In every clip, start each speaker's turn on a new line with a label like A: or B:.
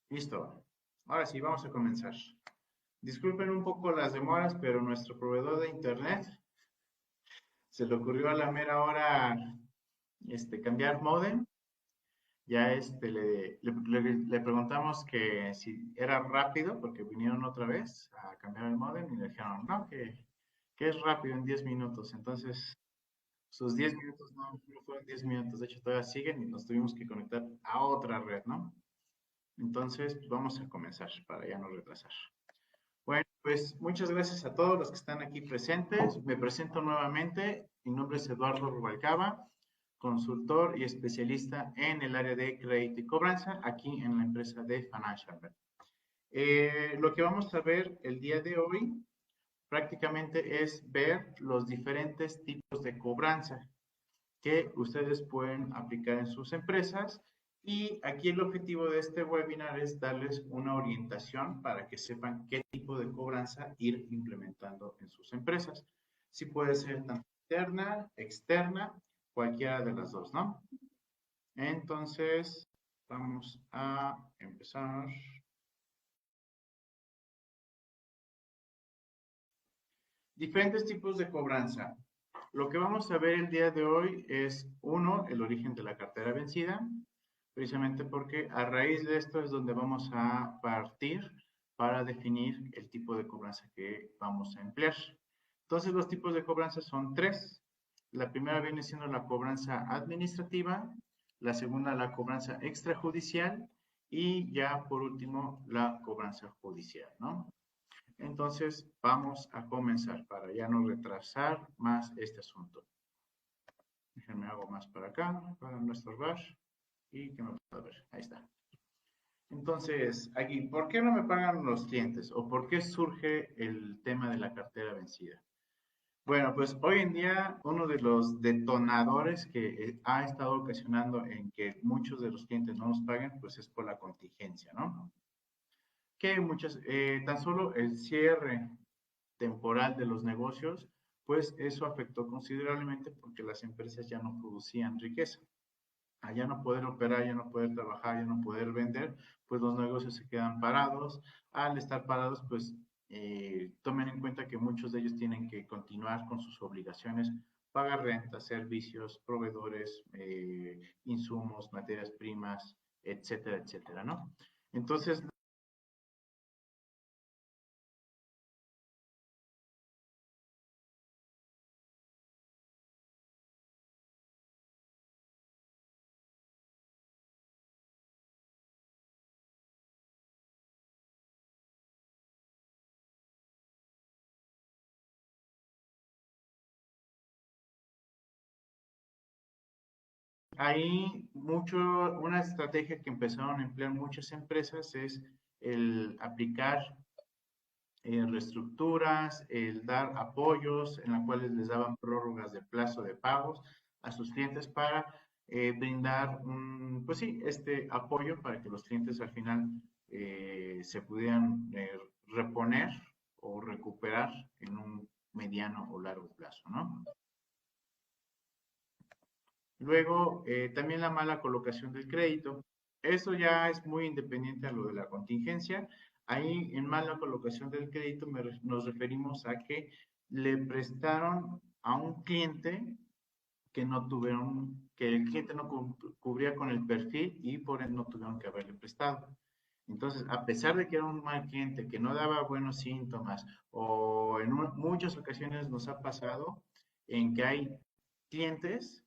A: Listo. Ahora sí, vamos a comenzar. Disculpen un poco las demoras, pero nuestro proveedor de internet se le ocurrió a la mera hora cambiar modem. Ya le preguntamos que si era rápido, porque vinieron otra vez a cambiar el modem y le dijeron, no, que es rápido en 10 minutos. Entonces, sus 10 minutos no fueron 10 minutos, de hecho todavía siguen y nos tuvimos que conectar a otra red, ¿no? Entonces, pues, vamos a comenzar para ya no retrasar. Bueno, pues muchas gracias a todos los que están aquí presentes. Me presento nuevamente. Mi nombre es Eduardo Rubalcaba, consultor y especialista en el área de crédito y cobranza aquí en la empresa de Financial Red. Lo que vamos a ver el día de hoy prácticamente es ver los diferentes tipos de cobranza que ustedes pueden aplicar en sus empresas. Y aquí el objetivo de este webinar es darles una orientación para que sepan qué tipo de cobranza ir implementando en sus empresas. Sí puede ser tanto interna, externa, cualquiera de las dos, ¿no? Entonces, vamos a empezar. Diferentes tipos de cobranza. Lo que vamos a ver el día de hoy es, uno, el origen de la cartera vencida, precisamente porque a raíz de esto es donde vamos a partir para definir el tipo de cobranza que vamos a emplear. Entonces, los tipos de cobranza son tres. La primera viene siendo la cobranza administrativa, la segunda la cobranza extrajudicial y ya por último la cobranza judicial, ¿no? Entonces, vamos a comenzar para ya no retrasar más este asunto. Déjenme hago más para acá, para no estorbar y que me pueda ver. Ahí está. Entonces, aquí, ¿por qué no me pagan los clientes? ¿O por qué surge el tema de la cartera vencida? Bueno, pues hoy en día uno de los detonadores que ha estado ocasionando en que muchos de los clientes no nos paguen, pues es por la contingencia, ¿no? Que muchas, tan solo el cierre temporal de los negocios, pues eso afectó considerablemente porque las empresas ya no producían riqueza. Al ya no poder operar, ya no poder trabajar, ya no poder vender, pues los negocios se quedan parados. Al estar parados, pues tomen en cuenta que muchos de ellos tienen que continuar con sus obligaciones, pagar renta, servicios, proveedores, insumos, materias primas, etcétera, etcétera, ¿no? Entonces, ahí una estrategia que empezaron a emplear muchas empresas es el aplicar reestructuras, el dar apoyos en las cuales les daban prórrogas de plazo de pagos a sus clientes para brindar pues sí, este apoyo para que los clientes al final se pudieran reponer o recuperar en un mediano o largo plazo, ¿no? Luego, también la mala colocación del crédito. Eso ya es muy independiente a lo de la contingencia. Ahí, en mala colocación del crédito, nos referimos a que le prestaron a un cliente que no tuvieron, que el cliente no cubría con el perfil y por ende no tuvieron que haberle prestado. Entonces, a pesar de que era un mal cliente, que no daba buenos síntomas, o en muchas ocasiones nos ha pasado en que hay clientes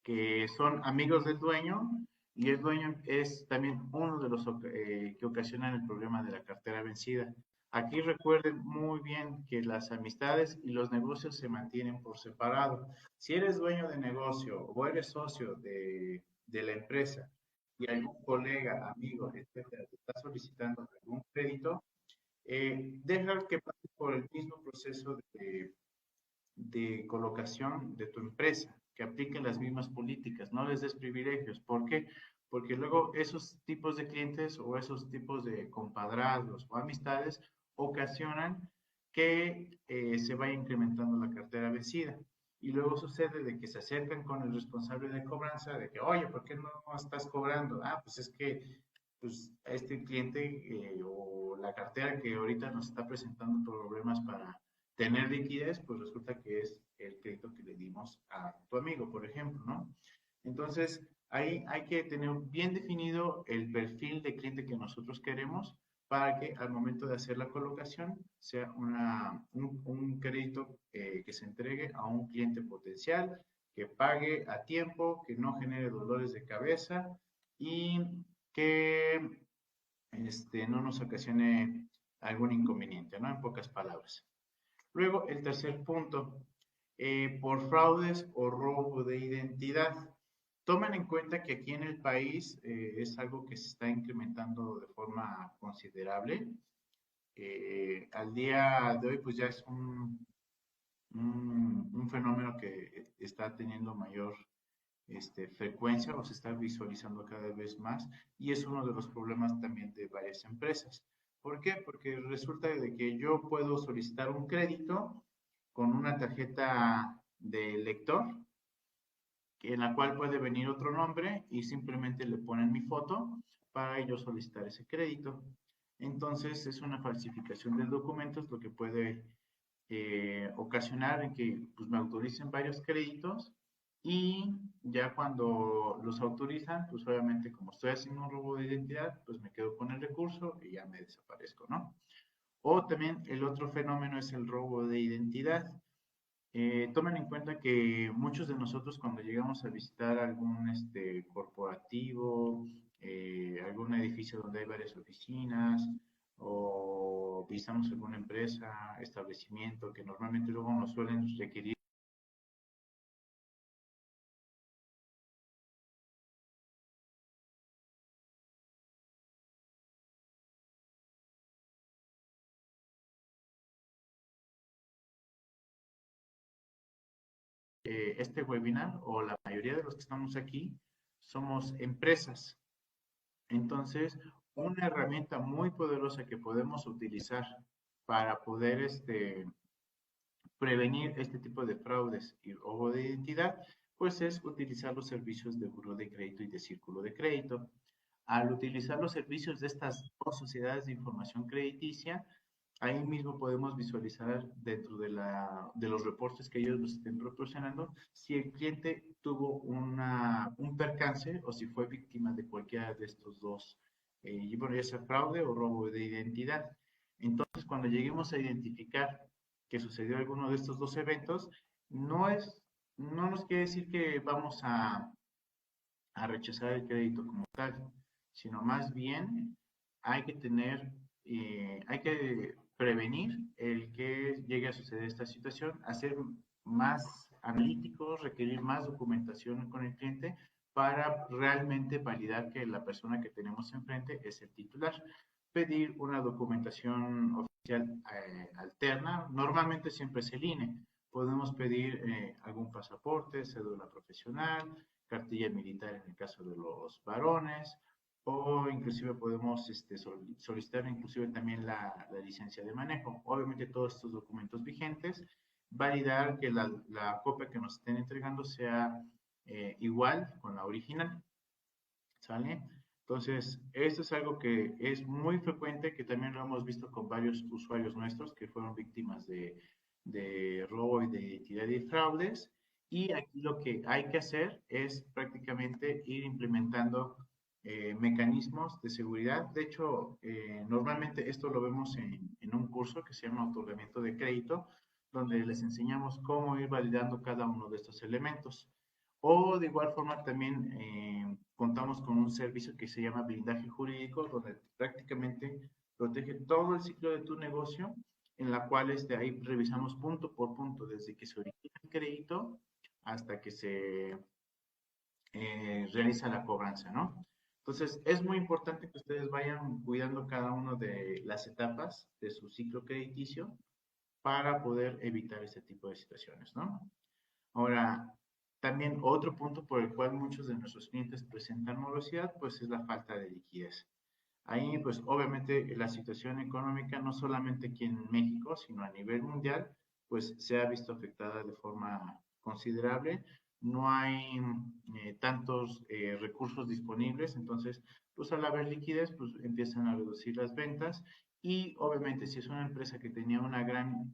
A: que son amigos del dueño y el dueño es también uno de los que ocasionan el problema de la cartera vencida. Aquí recuerden muy bien que las amistades y los negocios se mantienen por separado. Si eres dueño de negocio o eres socio de la empresa y algún colega, amigo, etcétera, te está solicitando algún crédito, deja que pase por el mismo proceso de colocación de tu empresa, que apliquen las mismas políticas, no les des privilegios. ¿Por qué? Porque luego esos tipos de clientes o esos tipos de compadrazgos o amistades ocasionan que se vaya incrementando la cartera vencida. Y luego sucede de que se acercan con el responsable de cobranza, de que, oye, ¿por qué no estás cobrando? Ah, pues es que pues este cliente o la cartera que ahorita nos está presentando problemas para tener liquidez, pues resulta que es el crédito que le dimos a tu amigo, por ejemplo, ¿no? Entonces, ahí hay que tener bien definido el perfil de cliente que nosotros queremos para que al momento de hacer la colocación sea un crédito que se entregue a un cliente potencial, que pague a tiempo, que no genere dolores de cabeza y que no nos ocasione algún inconveniente, ¿no? En pocas palabras. Luego, el tercer punto, por fraudes o robo de identidad. Tomen en cuenta que aquí en el país es algo que se está incrementando de forma considerable. Al día de hoy, pues ya es un fenómeno que está teniendo mayor frecuencia o se está visualizando cada vez más y es uno de los problemas también de varias empresas. ¿Por qué? Porque resulta de que yo puedo solicitar un crédito con una tarjeta de lector en la cual puede venir otro nombre y simplemente le ponen mi foto para yo solicitar ese crédito. Entonces es una falsificación de documentos lo que puede ocasionar en que pues, me autoricen varios créditos y ya cuando los autorizan, pues obviamente como estoy haciendo un robo de identidad, pues me quedo con el recurso y ya me desaparezco, ¿no? O también el otro fenómeno es el robo de identidad. Tomen en cuenta que muchos de nosotros cuando llegamos a visitar algún corporativo, algún edificio donde hay varias oficinas, o visitamos alguna empresa, establecimiento, que normalmente luego nos suelen requerir este webinar, o la mayoría de los que estamos aquí, somos empresas. Entonces, una herramienta muy poderosa que podemos utilizar para poder prevenir este tipo de fraudes y robo de identidad, pues es utilizar los servicios de buro de crédito y de círculo de crédito. Al utilizar los servicios de estas dos sociedades de información crediticia, ahí mismo podemos visualizar dentro de los reportes que ellos nos estén proporcionando si el cliente tuvo un percance o si fue víctima de cualquiera de estos dos, bueno, ya sea fraude o robo de identidad. Entonces, cuando lleguemos a identificar que sucedió alguno de estos dos eventos, no es, no nos quiere decir que vamos a rechazar el crédito como tal, sino más bien hay que tener, hay que prevenir el que llegue a suceder esta situación, hacer más analíticos, requerir más documentación con el cliente para realmente validar que la persona que tenemos enfrente es el titular. Pedir una documentación oficial alterna, normalmente siempre es el INE. Podemos pedir algún pasaporte, cédula profesional, cartilla militar en el caso de los varones, o inclusive podemos solicitar inclusive también la licencia de manejo. Obviamente todos estos documentos vigentes, validar que la copia que nos estén entregando sea igual con la original, ¿sale? Entonces, esto es algo que es muy frecuente, que también lo hemos visto con varios usuarios nuestros que fueron víctimas de robo y de identidad y fraudes. Y aquí lo que hay que hacer es prácticamente ir implementando mecanismos de seguridad. De hecho, normalmente esto lo vemos en un curso que se llama otorgamiento de crédito, donde les enseñamos cómo ir validando cada uno de estos elementos. O de igual forma también contamos con un servicio que se llama blindaje jurídico, donde prácticamente protege todo el ciclo de tu negocio, en la cual ahí revisamos punto por punto, desde que se origina el crédito hasta que se realiza la cobranza, ¿no? Entonces, es muy importante que ustedes vayan cuidando cada una de las etapas de su ciclo crediticio para poder evitar este tipo de situaciones, ¿no? Ahora, también otro punto por el cual muchos de nuestros clientes presentan morosidad, pues es la falta de liquidez. Ahí, pues obviamente la situación económica, no solamente aquí en México, sino a nivel mundial, pues se ha visto afectada de forma considerable. no hay tantos recursos disponibles, entonces, pues al haber liquidez, pues empiezan a reducir las ventas y obviamente si es una empresa que tenía una gran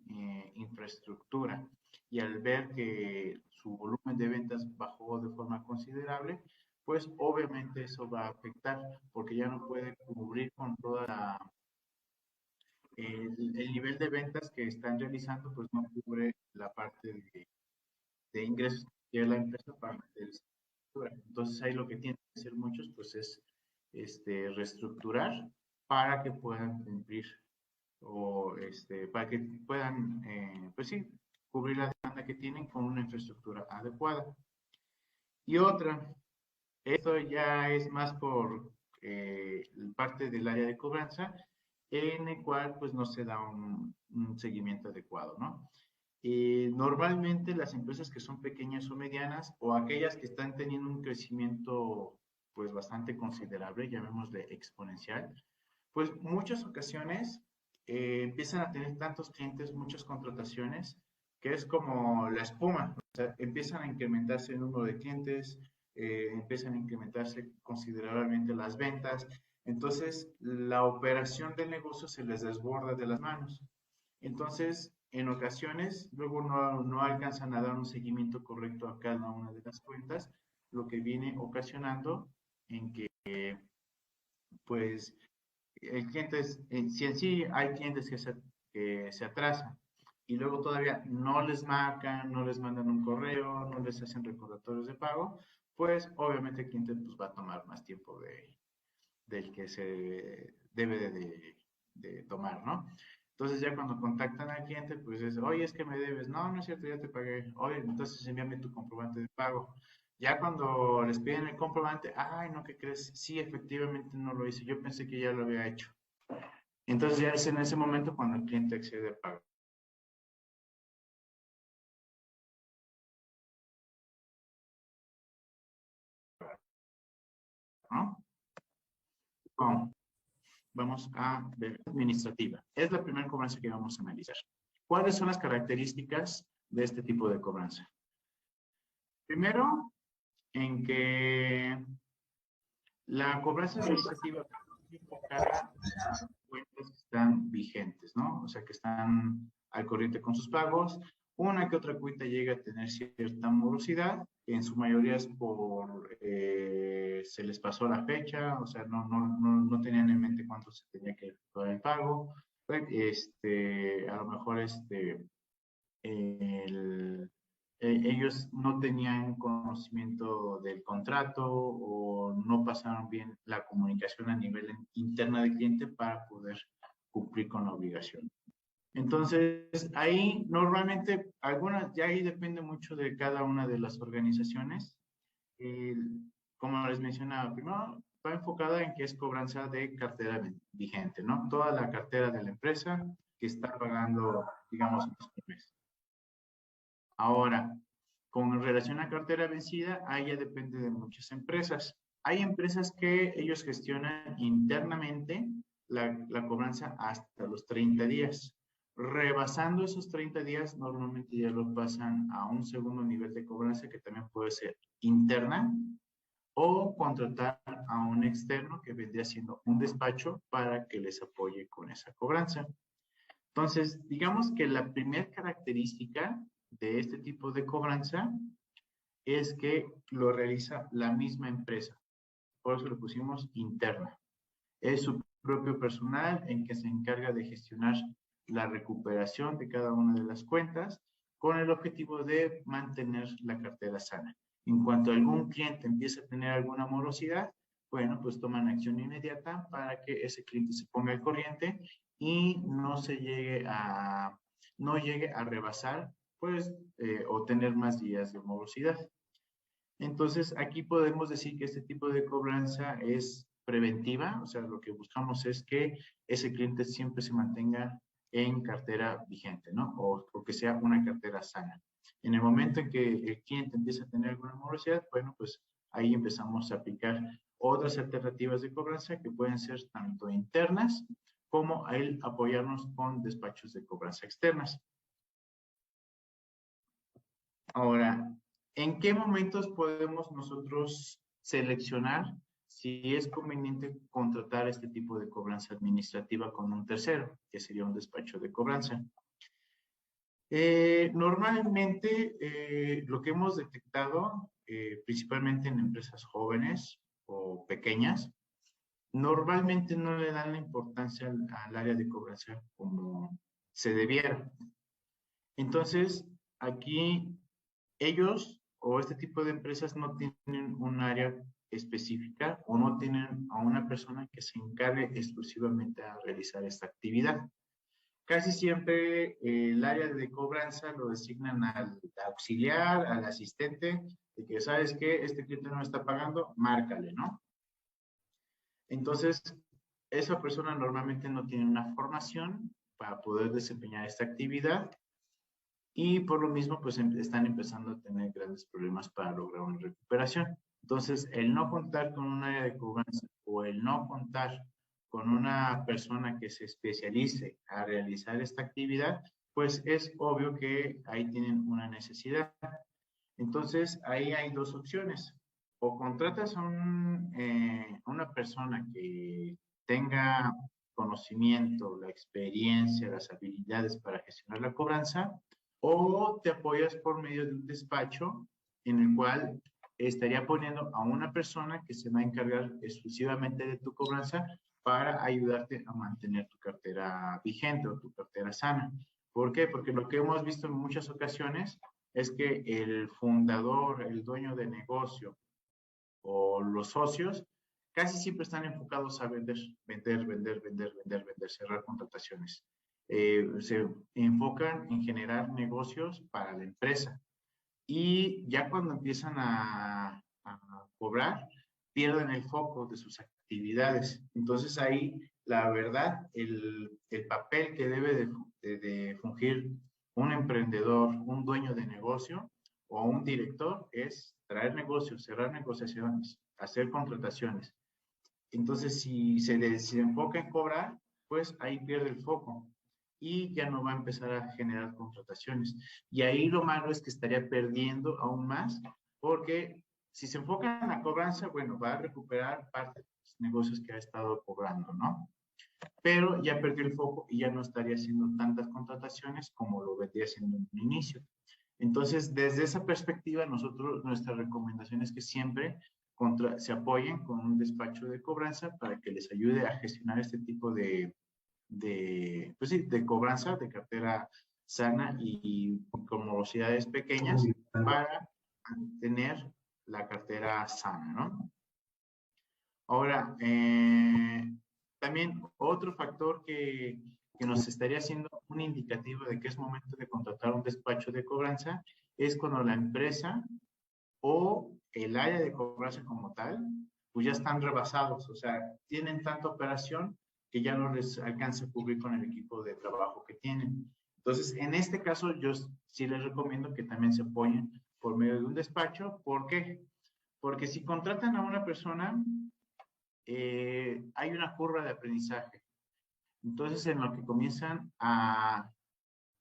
A: infraestructura y al ver que su volumen de ventas bajó de forma considerable, pues obviamente eso va a afectar porque ya no puede cubrir con toda el nivel de ventas que están realizando, pues no cubre la parte de ingresos que tiene la empresa para mantener esa estructura. Entonces ahí lo que tienen que hacer muchos pues es reestructurar para que puedan cumplir o para que puedan, pues sí, cubrir la demanda que tienen con una infraestructura adecuada. Y otra, esto ya es más por parte del área de cobranza, en el cual pues no se da un seguimiento adecuado, ¿no? Normalmente las empresas que son pequeñas o medianas o aquellas que están teniendo un crecimiento pues bastante considerable, llamémosle exponencial, pues muchas ocasiones empiezan a tener tantos clientes, muchas contrataciones, que es como la espuma, o sea, empiezan a incrementarse el número de clientes, empiezan a incrementarse considerablemente las ventas, entonces la operación del negocio se les desborda de las manos. Entonces, en ocasiones, luego no alcanzan a dar un seguimiento correcto a cada una de las cuentas, lo que viene ocasionando en que, pues, el cliente si en sí hay clientes que se atrasan y luego todavía no les marcan, no les mandan un correo, no les hacen recordatorios de pago, pues obviamente el cliente pues, va a tomar más tiempo del que se debe de tomar, ¿no? Entonces ya cuando contactan al cliente, pues es, oye, es que me debes. No, no es cierto, ya te pagué. Oye, entonces envíame tu comprobante de pago. Ya cuando les piden el comprobante, ay, no, ¿qué crees? Sí, efectivamente no lo hice. Yo pensé que ya lo había hecho. Entonces ya es en ese momento cuando el cliente accede a pago, ¿no? ¿Cómo? Vamos a ver administrativa. Es la primera cobranza que vamos a analizar. ¿Cuáles son las características de este tipo de cobranza? Primero, en que la cobranza administrativa está enfocada a cuentas que están vigentes, ¿no? O sea, que están al corriente con sus pagos. Una que otra cuenta llega a tener cierta morosidad, que en su mayoría es por, se les pasó la fecha, o sea, no tenían en mente cuánto se tenía que efectuar el pago. A lo mejor el, ellos no tenían conocimiento del contrato o no pasaron bien la comunicación a nivel interna del cliente para poder cumplir con la obligación. Entonces, ahí normalmente, algunas, ya ahí depende mucho de cada una de las organizaciones. Como les mencionaba, primero va enfocada en que es cobranza de cartera vigente, ¿no? Toda la cartera de la empresa que está pagando, digamos, mes. Ahora, con relación a cartera vencida, ahí ya depende de muchas empresas. Hay empresas que ellos gestionan internamente la cobranza hasta los 30 días. Rebasando esos 30 días, normalmente ya los pasan a un segundo nivel de cobranza que también puede ser interna o contratar a un externo que vendría siendo un despacho para que les apoye con esa cobranza. Entonces, digamos que la primera característica de este tipo de cobranza es que lo realiza la misma empresa. Por eso lo pusimos interna. Es su propio personal en que se encarga de gestionar la recuperación de cada una de las cuentas con el objetivo de mantener la cartera sana. En cuanto algún cliente empiece a tener alguna morosidad, bueno, pues toman acción inmediata para que ese cliente se ponga al corriente y no llegue a rebasar, pues, o tener más días de morosidad. Entonces, aquí podemos decir que este tipo de cobranza es preventiva, o sea, lo que buscamos es que ese cliente siempre se mantenga en cartera vigente, ¿no? O que sea una cartera sana. En el momento en que el cliente empieza a tener alguna morosidad, bueno, pues ahí empezamos a aplicar otras alternativas de cobranza que pueden ser tanto internas como el apoyarnos con despachos de cobranza externas. Ahora, ¿En qué momentos podemos nosotros seleccionar si es conveniente contratar este tipo de cobranza administrativa con un tercero, que sería un despacho de cobranza? Normalmente, lo que hemos detectado, principalmente en empresas jóvenes o pequeñas, normalmente no le dan la importancia al área de cobranza como se debiera. Entonces, aquí ellos o este tipo de empresas no tienen un área específica o no tienen a una persona que se encargue exclusivamente a realizar esta actividad. Casi siempre el área de cobranza lo designan al auxiliar, al asistente, de que sabes que este cliente no me está pagando, márcale, ¿no? Entonces, esa persona normalmente no tiene una formación para poder desempeñar esta actividad y por lo mismo pues están empezando a tener grandes problemas para lograr una recuperación. Entonces, el no contar con un área de cobranza o el no contar con una persona que se especialice a realizar esta actividad, pues es obvio que ahí tienen una necesidad. Entonces, ahí hay dos opciones. O contratas a una persona que tenga conocimiento, la experiencia, las habilidades para gestionar la cobranza, o te apoyas por medio de un despacho en el cual estaría poniendo a una persona que se va a encargar exclusivamente de tu cobranza para ayudarte a mantener tu cartera vigente o tu cartera sana. ¿Por qué? Porque lo que hemos visto en muchas ocasiones es que el fundador, el dueño de negocio o los socios casi siempre están enfocados a vender, vender, vender, vender, vender, vender, cerrar contrataciones. Se enfocan en generar negocios para la empresa y ya cuando empiezan a cobrar, pierden el foco de sus actividades. Entonces ahí, la verdad, el papel que debe de fungir un emprendedor, un dueño de negocio o un director es traer negocios, cerrar negociaciones, hacer contrataciones. Entonces, si se enfoca en cobrar, pues ahí pierde el foco y ya no va a empezar a generar contrataciones. Y ahí lo malo es que estaría perdiendo aún más, porque si se enfoca en la cobranza, bueno, va a recuperar parte de los negocios que ha estado cobrando, ¿no? Pero ya perdió el foco y ya no estaría haciendo tantas contrataciones como lo vendría haciendo en un inicio. Entonces, desde esa perspectiva, nosotros, nuestra recomendación es que siempre se apoyen con un despacho de cobranza para que les ayude a gestionar este tipo pues sí, de cobranza, de cartera sana y con morosidades pequeñas para tener la cartera sana, ¿no? Ahora, también otro factor que nos estaría haciendo un indicativo de que es momento de contratar un despacho de cobranza es cuando la empresa o el área de cobranza como tal, pues ya están rebasados, o sea, tienen tanta operación que ya no les alcanza a cubrir con el equipo de trabajo que tienen. Entonces, en este caso, yo sí les recomiendo que también se apoyen por medio de un despacho. ¿Por qué? Porque si contratan a una persona, hay una curva de aprendizaje. Entonces, en lo que comienzan a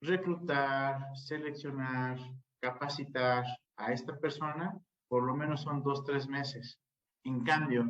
A: reclutar, seleccionar, capacitar a esta persona, por lo menos son 2, 3 meses. En cambio,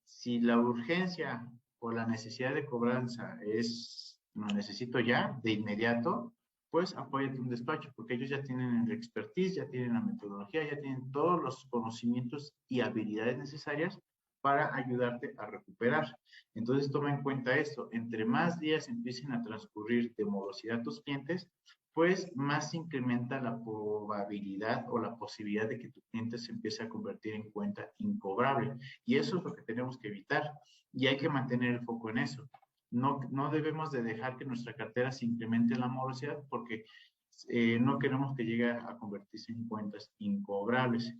A: si la urgencia o la necesidad de cobranza es, lo necesito ya, de inmediato, pues apóyate un despacho, porque ellos ya tienen el expertise, ya tienen la metodología, ya tienen todos los conocimientos y habilidades necesarias para ayudarte a recuperar. Entonces toma en cuenta esto, entre más días empiecen a transcurrir de morosidad tus clientes, pues más se incrementa la probabilidad o la posibilidad de que tu cliente se empiece a convertir en cuenta incobrable. Y eso es lo que tenemos que evitar y hay que mantener el foco en eso. No debemos de dejar que nuestra cartera se incremente la morosidad porque no queremos que llegue a convertirse en cuentas incobrables.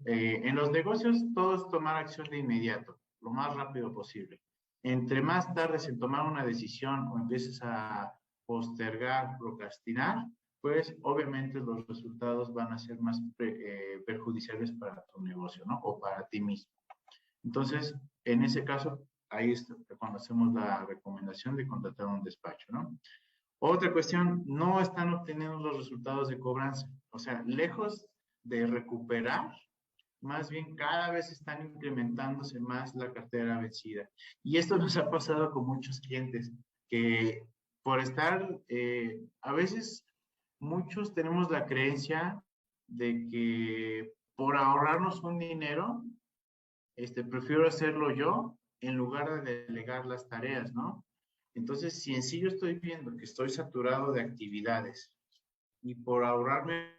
A: En los negocios, todo es tomar acción de inmediato, lo más rápido posible. Entre más tardes en tomar una decisión o empieces a postergar, procrastinar, pues obviamente los resultados van a ser más perjudiciales para tu negocio, ¿no? O para ti mismo. Entonces, en ese caso, ahí es cuando hacemos la recomendación de contratar un despacho, ¿no? Otra cuestión, no están obteniendo los resultados de cobranza. O sea, lejos de recuperar, más bien cada vez están incrementándose más la cartera vencida. Y esto nos ha pasado con muchos clientes, que por estar, a veces muchos tenemos la creencia de que por ahorrarnos un dinero, prefiero hacerlo yo en lugar de delegar las tareas, ¿no? Entonces, si en sí yo estoy viendo que estoy saturado de actividades y por ahorrarme,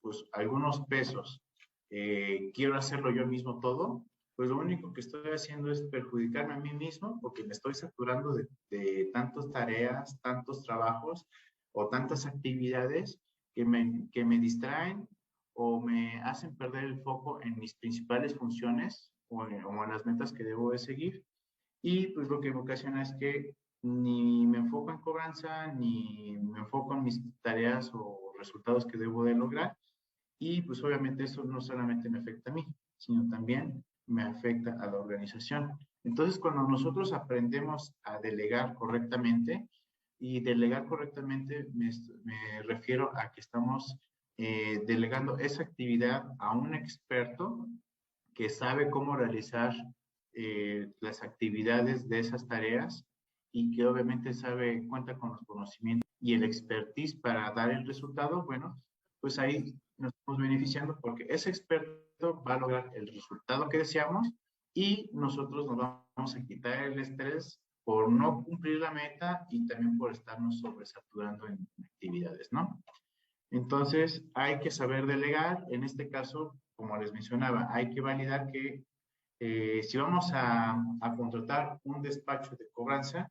A: pues, algunos pesos, quiero hacerlo yo mismo todo, pues lo único que estoy haciendo es perjudicarme a mí mismo porque me estoy saturando de tantas tareas, tantos trabajos o tantas actividades que me distraen o me hacen perder el foco en mis principales funciones o en las metas que debo de seguir. Y pues lo que me ocasiona es que ni me enfoco en cobranza, ni me enfoco en mis tareas o resultados que debo de lograr. Y pues obviamente eso no solamente me afecta a mí, sino también me afecta a la organización. Entonces, cuando nosotros aprendemos a delegar correctamente, y delegar correctamente me refiero a que estamos delegando esa actividad a un experto que sabe cómo realizar las actividades de esas tareas y que obviamente sabe, cuenta con los conocimientos y el expertise para dar el resultado, bueno, pues ahí nos estamos beneficiando porque ese experto va a lograr el resultado que deseamos y nosotros nos vamos a quitar el estrés por no cumplir la meta y también por estarnos sobresaturando en actividades, ¿no? Entonces, hay que saber delegar. En este caso, como les mencionaba, hay que validar que si vamos a contratar un despacho de cobranza,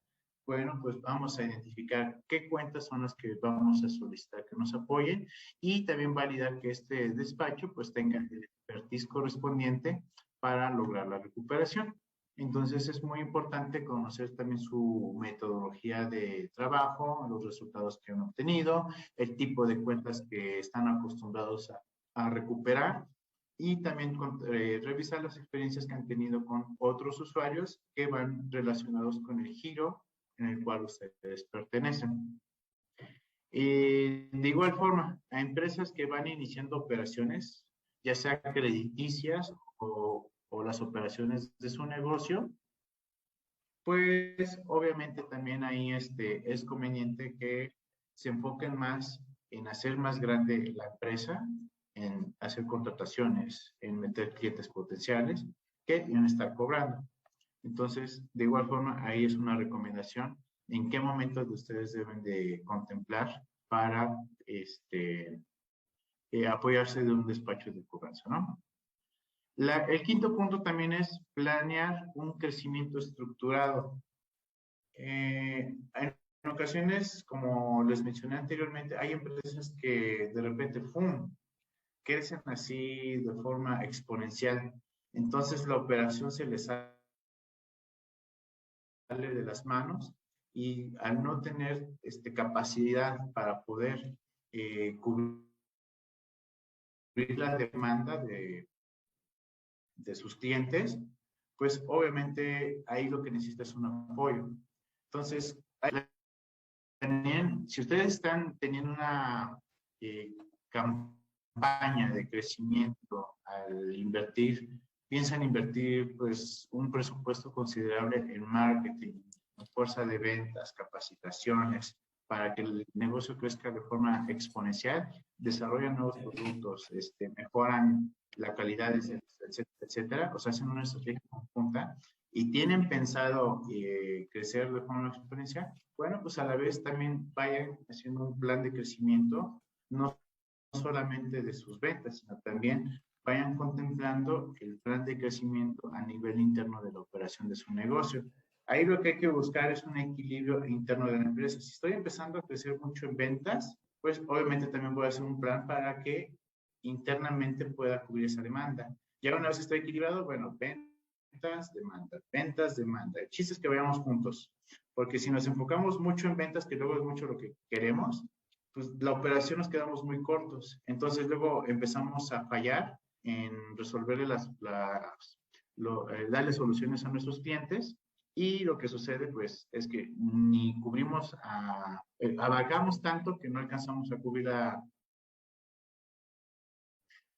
A: bueno, pues vamos a identificar qué cuentas son las que vamos a solicitar que nos apoyen y también validar que este despacho pues tenga el expertise correspondiente para lograr la recuperación. Entonces es muy importante conocer también su metodología de trabajo, los resultados que han obtenido, el tipo de cuentas que están acostumbrados a recuperar y también revisar las experiencias que han tenido con otros usuarios que van relacionados con el giro en el cual ustedes pertenecen. De igual forma, a empresas que van iniciando operaciones, ya sea crediticias o las operaciones de su negocio, pues obviamente también ahí es conveniente que se enfoquen más en hacer más grande la empresa, en hacer contrataciones, en meter clientes potenciales, que en estar cobrando. Entonces, de igual forma, ahí es una recomendación en qué momentos ustedes deben de contemplar para apoyarse de un despacho de cobranza, ¿no? El quinto punto también es planear un crecimiento estructurado. En ocasiones, como les mencioné anteriormente, hay empresas que de repente, ¡fum!, crecen así de forma exponencial. Entonces la operación se les sale de las manos y al no tener capacidad para poder cubrir la demanda de sus clientes, pues obviamente ahí lo que necesita es un apoyo. Entonces, también, si ustedes están teniendo una campaña de crecimiento al invertir, piensan invertir pues un presupuesto considerable en marketing, en fuerza de ventas, capacitaciones, para que el negocio crezca de forma exponencial, desarrollan nuevos productos, mejoran la calidad, etcétera, etcétera, o sea, hacen una estrategia conjunta y tienen pensado crecer de forma exponencial, bueno, pues a la vez también vayan haciendo un plan de crecimiento, no solamente de sus ventas, sino también vayan contemplando el plan de crecimiento a nivel interno de la operación de su negocio. Ahí lo que hay que buscar es un equilibrio interno de la empresa. Si estoy empezando a crecer mucho en ventas, pues obviamente también voy a hacer un plan para que internamente pueda cubrir esa demanda. Ya una vez estoy equilibrado, bueno, ventas, demanda, ventas, demanda. El chiste es que vayamos juntos, porque si nos enfocamos mucho en ventas, que luego es mucho lo que queremos, pues la operación nos quedamos muy cortos. Entonces luego empezamos a fallar en resolverle darle soluciones a nuestros clientes y lo que sucede pues es que ni cubrimos abarcamos tanto que no alcanzamos a cubrir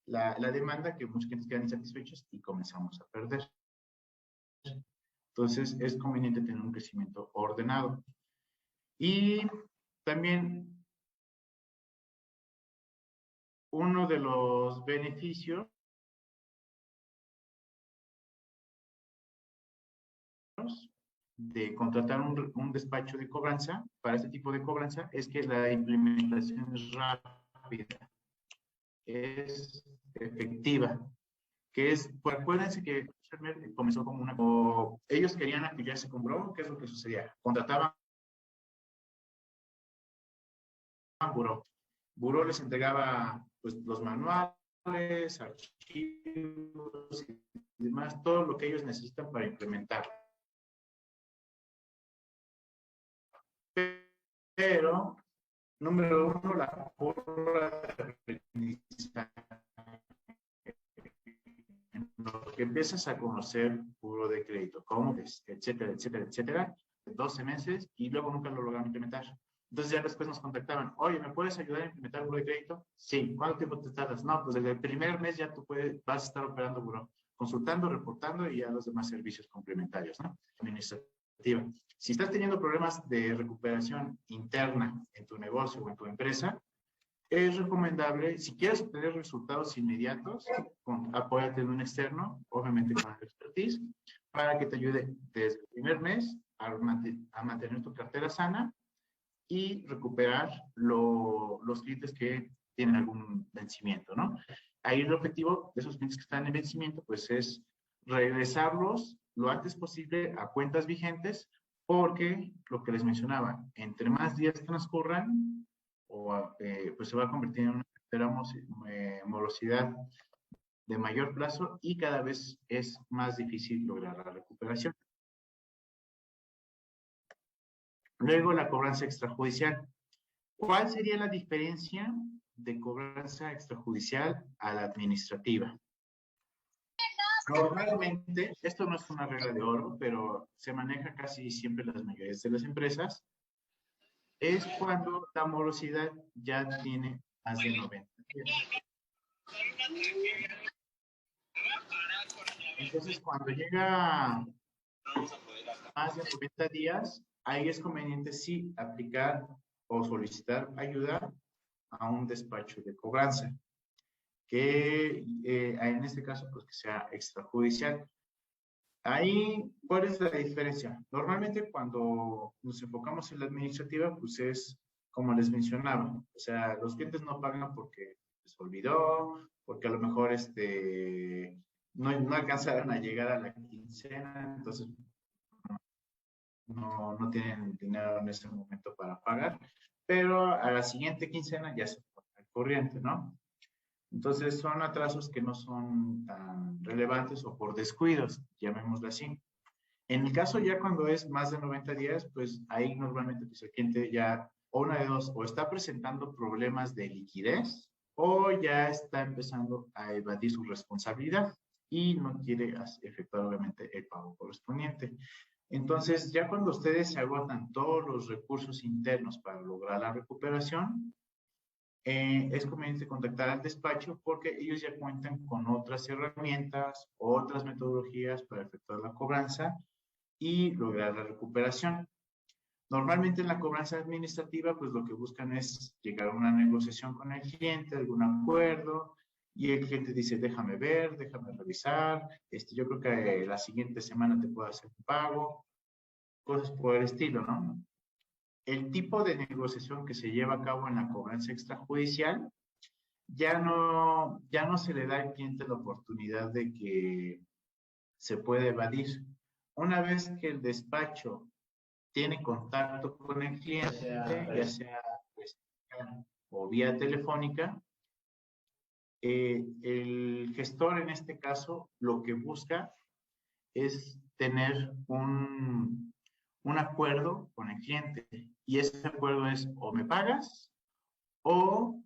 A: la demanda, que muchos clientes quedan insatisfechos y comenzamos a perder. Entonces, es conveniente tener un crecimiento ordenado. Y también uno de los beneficios de contratar un despacho de cobranza para este tipo de cobranza es que la implementación es rápida, es efectiva, que es, pues acuérdense que comenzó como una, o ellos querían afiliarse con Buró. ¿Qué es lo que sucedía? Contrataban Buró. Buró les entregaba pues los manuales, archivos y demás, todo lo que ellos necesitan para implementar. Pero, número uno, la curva de aprendizaje. En lo que empiezas a conocer Buró de Crédito, cómo es, etcétera, etcétera, etcétera, 12 meses y luego nunca lo lograron implementar. Entonces ya después nos contactaban, oye, ¿me puedes ayudar a implementar Buró de Crédito? Sí. ¿Cuánto tiempo te tardas? No, pues desde el primer mes ya tú vas a estar operando Buró, consultando, reportando y ya los demás servicios complementarios, ¿no? Administrativa. Si estás teniendo problemas de recuperación interna en tu negocio o en tu empresa, es recomendable, si quieres obtener resultados inmediatos, apóyate en un externo, obviamente con el expertise, para que te ayude desde el primer mes a mantener tu cartera sana y recuperar los clientes que tienen algún vencimiento, ¿no? Ahí el objetivo de esos clientes que están en vencimiento, pues es regresarlos lo antes posible a cuentas vigentes, porque lo que les mencionaba, entre más días transcurran, pues se va a convertir en una morosidad de mayor plazo y cada vez es más difícil lograr la recuperación. Luego, la cobranza extrajudicial. ¿Cuál sería la diferencia de cobranza extrajudicial a la administrativa? Normalmente, esto no es una regla de oro, pero se maneja casi siempre en las mayorías de las empresas, es cuando la morosidad ya tiene más de 90 días. Entonces, cuando llega más de 90 días, ahí es conveniente sí aplicar o solicitar ayuda a un despacho de cobranza, que en este caso, pues que sea extrajudicial. Ahí, ¿cuál es la diferencia? Normalmente cuando nos enfocamos en la administrativa, pues es como les mencionaba, o sea, los clientes no pagan porque les olvidó, porque a lo mejor no alcanzaron a llegar a la quincena, entonces no tienen dinero en ese momento para pagar, pero a la siguiente quincena ya se pone al corriente, ¿no? Entonces son atrasos que no son tan relevantes o por descuidos, llamémoslo así. En el caso ya cuando es más de 90 días, pues ahí normalmente pues, el cliente ya, o una de dos, o está presentando problemas de liquidez, o ya está empezando a evadir su responsabilidad y no quiere efectuar obviamente el pago correspondiente. Entonces, ya cuando ustedes se agotan todos los recursos internos para lograr la recuperación, es conveniente contactar al despacho porque ellos ya cuentan con otras herramientas, otras metodologías para efectuar la cobranza y lograr la recuperación. Normalmente en la cobranza administrativa, pues lo que buscan es llegar a una negociación con el cliente, algún acuerdo, y el cliente dice, déjame ver, déjame revisar, yo creo que la siguiente semana te puedo hacer un pago, cosas por el estilo, ¿no? El tipo de negociación que se lleva a cabo en la cobranza extrajudicial ya no se le da al cliente la oportunidad de que se puede evadir. Una vez que el despacho tiene contacto con el cliente, ya sea o vía telefónica, el gestor en este caso lo que busca es tener un acuerdo con el cliente, y ese acuerdo es o me pagas o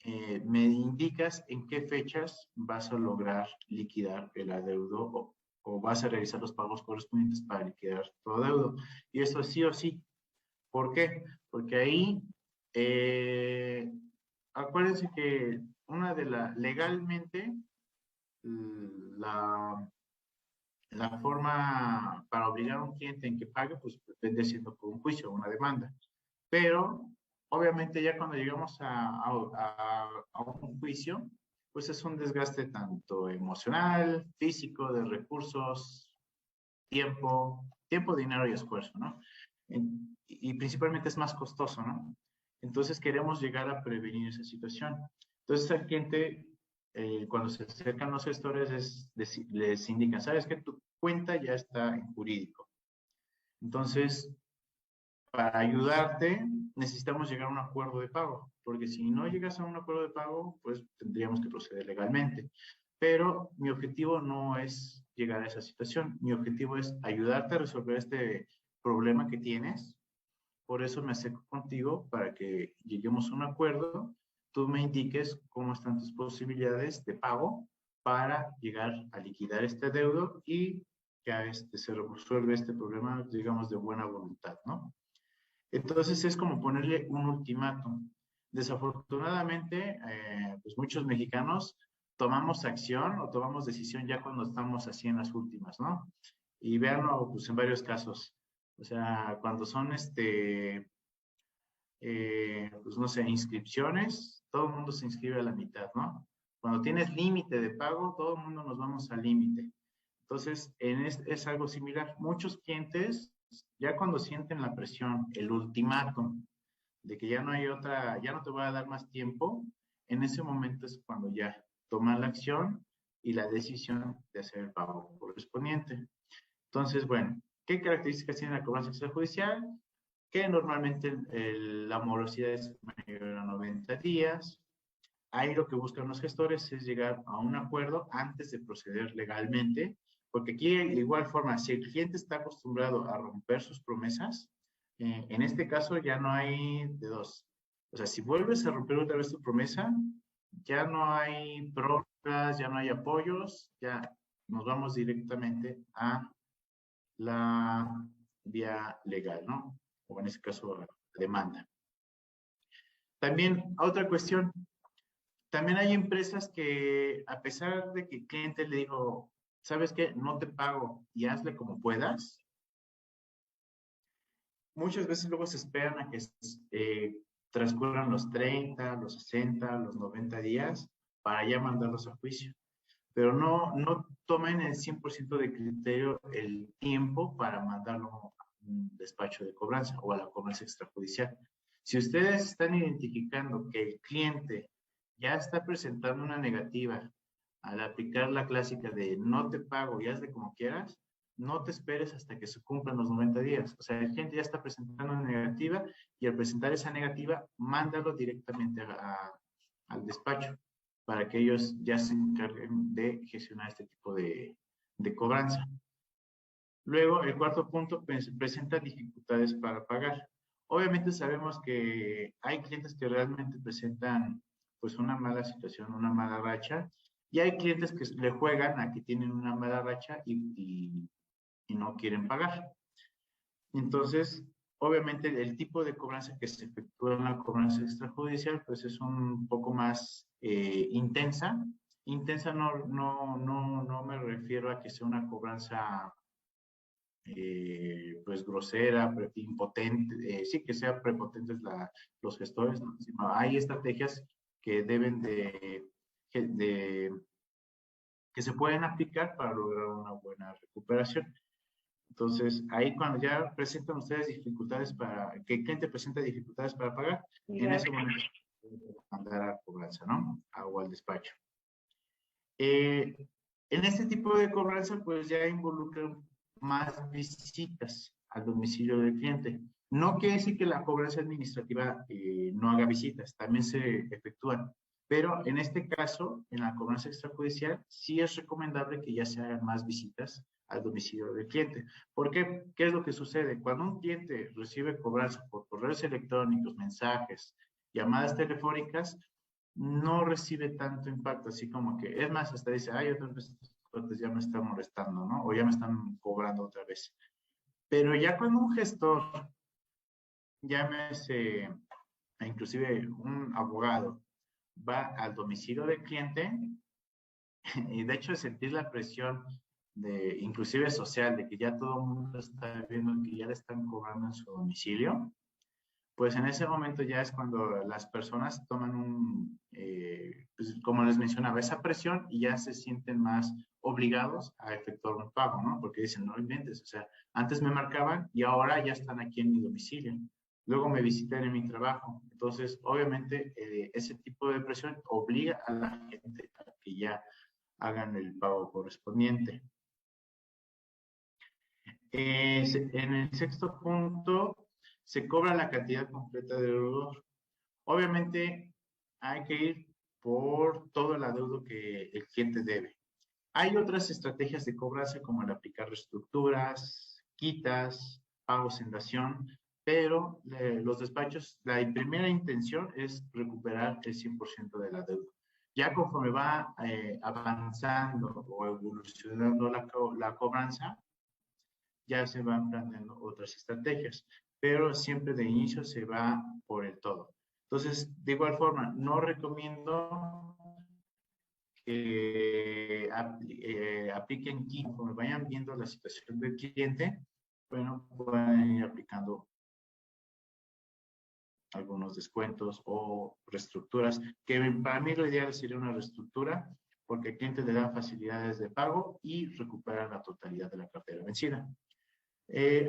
A: me indicas en qué fechas vas a lograr liquidar el adeudo o vas a realizar los pagos correspondientes para liquidar tu adeudo. Y eso sí o sí. ¿Por qué? Porque ahí acuérdense que legalmente, la, la forma para obligar a un cliente en que pague, pues depende siendo por un juicio, una demanda. Pero, obviamente, ya cuando llegamos a un juicio, pues es un desgaste tanto emocional, físico, de recursos, tiempo, dinero y esfuerzo, ¿no? Y principalmente es más costoso, ¿no? Entonces queremos llegar a prevenir esa situación. Entonces el cliente, cuando se acercan los gestores, les indican, sabes que tu cuenta ya está en jurídico. Entonces, para ayudarte, necesitamos llegar a un acuerdo de pago, porque si no llegas a un acuerdo de pago, pues tendríamos que proceder legalmente. Pero mi objetivo no es llegar a esa situación, mi objetivo es ayudarte a resolver este problema que tienes. Por eso me acerco contigo para que lleguemos a un acuerdo, tú me indiques cómo están tus posibilidades de pago para llegar a liquidar este deudo y ya se resuelve este problema, digamos, de buena voluntad, ¿no? Entonces es como ponerle un ultimátum. Desafortunadamente, pues muchos mexicanos tomamos acción o tomamos decisión ya cuando estamos así en las últimas, ¿no? Y véanlo pues en varios casos. O sea, cuando son pues no sé, inscripciones, todo el mundo se inscribe a la mitad, ¿no? Cuando tienes límite de pago, todo el mundo nos vamos al límite. Entonces, es algo similar. Muchos clientes, ya cuando sienten la presión, el ultimátum de que ya no hay otra, ya no te voy a dar más tiempo, en ese momento es cuando ya toman la acción y la decisión de hacer el pago correspondiente. Entonces, bueno, ¿qué características tiene la cobranza extrajudicial? Que normalmente la morosidad es mayor a 90 días. Ahí lo que buscan los gestores es llegar a un acuerdo antes de proceder legalmente, porque aquí de igual forma, si el cliente está acostumbrado a romper sus promesas, en este caso ya no hay de dos. O sea, si vuelves a romper otra vez tu promesa, ya no hay prórrogas, ya no hay apoyos, ya nos vamos directamente a la vía legal, ¿no? O en este caso, la demanda. También, otra cuestión, también hay empresas que, a pesar de que el cliente le dijo, ¿sabes qué? No te pago y hazle como puedas, muchas veces luego se esperan a que transcurran los 30, los 60, los 90 días para ya mandarlos a juicio. Pero no tomen el 100% de criterio el tiempo para mandarlo a un despacho de cobranza o a la cobranza extrajudicial. Si ustedes están identificando que el cliente ya está presentando una negativa al aplicar la clásica de no te pago y hazle como quieras, no te esperes hasta que se cumplan los 90 días. O sea, el cliente ya está presentando una negativa y al presentar esa negativa, mándalo directamente al despacho para que ellos ya se encarguen de gestionar este tipo de cobranza. Luego, el cuarto punto, presenta dificultades para pagar. Obviamente sabemos que hay clientes que realmente presentan pues una mala situación, una mala racha, y hay clientes que le juegan a que tienen una mala racha y no quieren pagar. Entonces, obviamente el tipo de cobranza que se efectúa en la cobranza extrajudicial pues es un poco más intensa. Intensa no me refiero a que sea una cobranza pues grosera, impotente, sí que sean prepotentes los gestores, ¿no? Hay estrategias que deben de, que se pueden aplicar para lograr una buena recuperación. Entonces, ahí cuando ya presentan ustedes dificultades que el cliente presenta dificultades para pagar, en ese momento mandar a cobranza, ¿no? O al despacho. En este tipo de cobranza, pues ya involucran más visitas al domicilio del cliente. No quiere decir que la cobranza administrativa no haga visitas, también se efectúan. Pero en este caso, en la cobranza extrajudicial, sí es recomendable que ya se hagan más visitas al domicilio del cliente. ¿Por qué? ¿Qué es lo que sucede? Cuando un cliente recibe cobranza por correos electrónicos, mensajes, llamadas telefónicas, no recibe tanto impacto, así como que, es más, hasta dice, ay, otra vez ya me están molestando, ¿no? O ya me están cobrando otra vez. Pero ya cuando un gestor, llámese inclusive un abogado, va al domicilio del cliente y de hecho sentir la presión de, inclusive social, de que ya todo el mundo está viendo que ya le están cobrando en su domicilio, pues en ese momento ya es cuando las personas toman pues como les mencionaba, esa presión y ya se sienten más obligados a efectuar un pago, ¿no? Porque dicen, no inventes, o sea, antes me marcaban y ahora ya están aquí en mi domicilio. Luego me visitan en mi trabajo. Entonces, obviamente, ese tipo de presión obliga a la gente a que ya hagan el pago correspondiente. En el sexto punto, se cobra la cantidad completa del deudor. Obviamente, hay que ir por todo el adeudo que el cliente debe. Hay otras estrategias de cobranza como el aplicar reestructuras, quitas, pagos en dación, pero los despachos, la primera intención es recuperar el 100% de la deuda. Ya conforme va avanzando o evolucionando la cobranza, ya se van planteando otras estrategias, pero siempre de inicio se va por el todo. Entonces, de igual forma, no recomiendo que apliquen aquí, conforme vayan viendo la situación del cliente, bueno, pueden ir aplicando algunos descuentos o reestructuras, que para mí lo ideal sería una reestructura, porque el cliente le da facilidades de pago y recupera la totalidad de la cartera vencida.